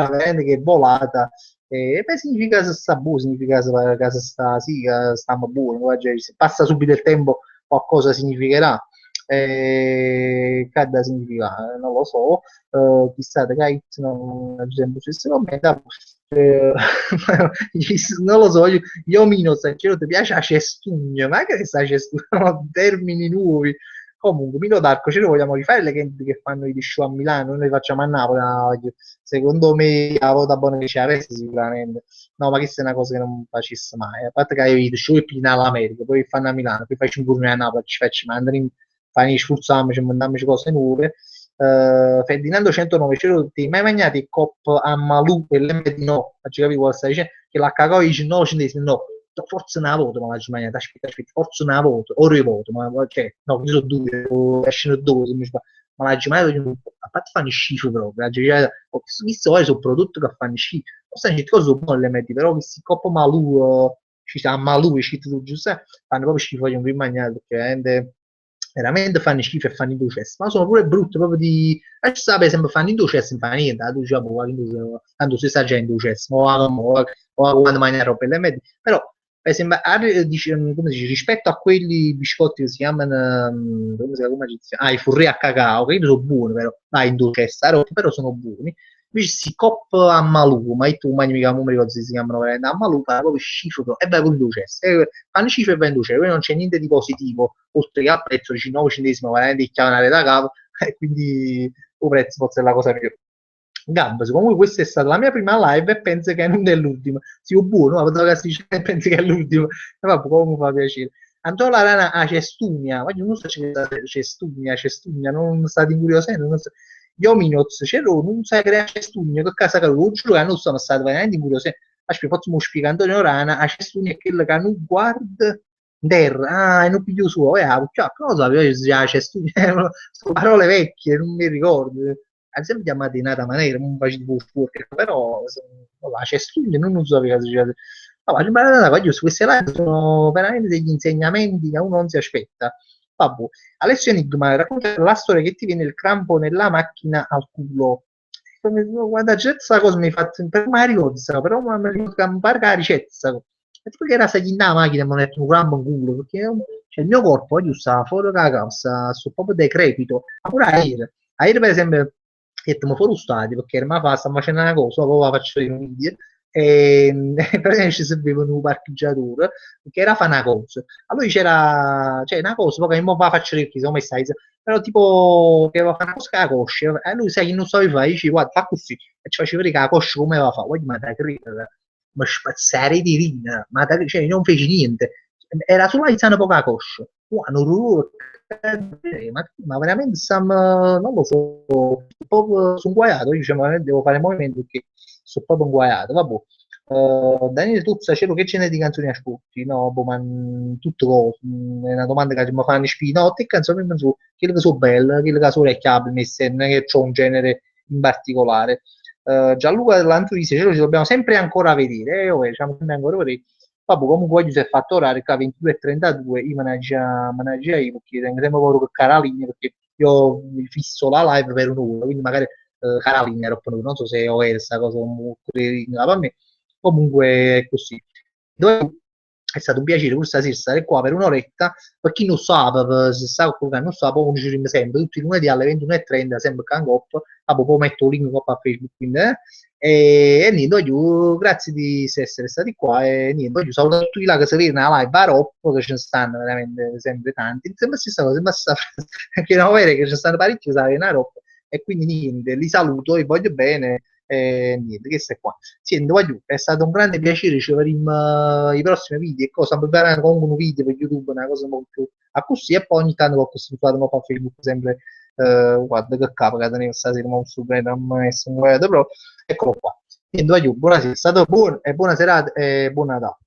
veramente che è volata, e beh, significa che sta buono, significa che sta, sì, che stiamo buoni, cioè, se passa subito il tempo qualcosa significherà. Cada significa, non lo so, chissà che non c'è sempre successo con me, eh, non lo so, io mino, se ti piace la cestugna, ma che sta cestugna, sono termini nuovi. Comunque, Mino D'Arco, ce lo vogliamo rifare le che fanno i show a Milano, noi le facciamo a Napoli, no? Secondo me la volta buona che ci avesse sicuramente. No, ma questa è una cosa che non facesse mai. A parte che hai i show più in all'America, poi fanno a Milano, poi facciamo un turno a Napoli, ci facciamo andare fai sfruzziamoci, mandiamoci cose nuove. Ferdinando 109, c'ero ti mai mangiati il cop a Malù e l'M di no, ci capivo cosa stai dicendo, che la cagò e dice no, centesimi, no, forse una volta ma la ci mangiata, aspetta, forse una volta, ora io voto, ma cioè, no, io sono due, escono due, ma la ci mangiata, a parte fanno schifo proprio, la ci ho visto ora sono prodotti che fanno schifo, forse certe cose sono buone le metti, però questi cop Malù, ci sta Malù, ci tu giusto, fanno proprio schifo, vogliono più mangiare, perché veramente fanno schifo e fanno i ducessi, ma sono pure brutti proprio di... ci sta per esempio fanno i ducessi, non fa niente, la duce, tanto si sa già in ducessi, o quando mangiare roba le medie, però per esempio come si dice, rispetto a quelli biscotti che si chiamano i furri a cacao, che sono buoni però, in ducessi, però sono buoni. Invece si cop a Malù, ma tu mangi mica non mi ricordo se si chiamano veramente a Malù, fa proprio schifo e vai con ducessi, fanno schifo e vai in ducessi, non c'è niente di positivo oltre che al prezzo di 9 centesimi, veramente di chiamare da capo, e quindi il prezzo forse è la cosa migliore. Gambas, comunque questa è stata la mia prima live e penso che non è l'ultima. Sia buono, ma che si dice, penso che è l'ultima. E vabbè, comunque fa piacere. Antonio Rana a Cestugna, ma io non so se c'è Cestugna, non state incuriosendo, non so. Io Minoz, c'ero, non sai creare Cestugna, che casa che lo giuro che non sono stato veramente incuriosendo. Aspetta, facciamo spiegare Antonio Rana, a Cestugna è quello che non guarda terra, e non piglio suo, cioè, cosa io già Cestugna, sono parole vecchie, non mi ricordo ad esempio chiamati in altra maniera, non faccio tipo sport, però la cestuglia non so che cosa sia. Ma voglio su queste live sono veramente degli insegnamenti che uno non si aspetta. Vabbè. Alessio Enigma racconta la storia che ti viene il crampo nella macchina al culo. Guarda, c'è questa cosa mi fa per me ricordo, però mi ricordo che mi pare che la ricetta. E poi che era se in la macchina mi ha detto un crampo in culo, perché cioè, il mio corpo oggi sta fuori da casa, sto proprio decrepito. Ma pure ieri per esempio che mi fuori stadio perché ma fa sta facendo una cosa, poi la faccio vedere un video e praticamente ci servivano un parcheggiatore che era fa una cosa. Allora c'era cioè, una cosa, poi che mi fa faccio vedere come stai, però tipo che va a fare una cosa con la coscia e lui sai che non so fare, dice guarda fa così e ci faceva vedere che la coscia come va a fare, ma da credere, ma spazzare di rina, cioè, non fece niente, era solo aizzando poca coscia. Wow, ma veramente non lo so, proprio sono guaiato, io diciamo, devo fare il movimento perché sono proprio guaiato, vabbè. Daniele Tuzza, c'è che ce ne di canzoni ascolti? No, boh, ma tutto cose, è una domanda che mi fanno spi, no, te canzoni mi so, quelle che sono belle, quelle che sono orecchiabili, messe, non è che c'ho un genere in particolare. Gianluca dell'Antulise, ce lo ci dobbiamo sempre ancora vedere, diciamo sempre ancora vedere. Vabbè, comunque oggi si è fatto orare che a 22:32 io managgia io perché tengo sempre paura che Carolina perché io mi fisso la live per un'ora, quindi magari Carolina era non so se ho questa cosa oppure per me. Comunque è così. È stato un piacere questa sera stare qua per un'oretta. Per chi non sa, se sa qualcuno che non sa, poi ci sempre tutti i lunedì alle 21:30, sempre Cangop. Poi metto il link qua a Facebook. Quindi, e niente, voglio, grazie di essere stati qua. E niente, voglio salutare tutti là che si vedono nella live a Roppo, che ce ne stanno veramente sempre tanti. Sembra stessa cosa, sembra sta perché no, vero che ce ne stanno parecchi che si vedono a Roppo. E quindi niente, li saluto, vi voglio bene e niente, che stai qua. Senti, voglio, è stato un grande piacere ricevere i prossimi video e cosa, preparare comunque un video per YouTube, una cosa molto più a così, e poi ogni tanto ho costruito un po' a Facebook, sempre, guarda che capo, che tenevo stasera, ma su però eccolo qua. Quindi, voglio, buonasera, è stato buon e buona serata e buona Natale.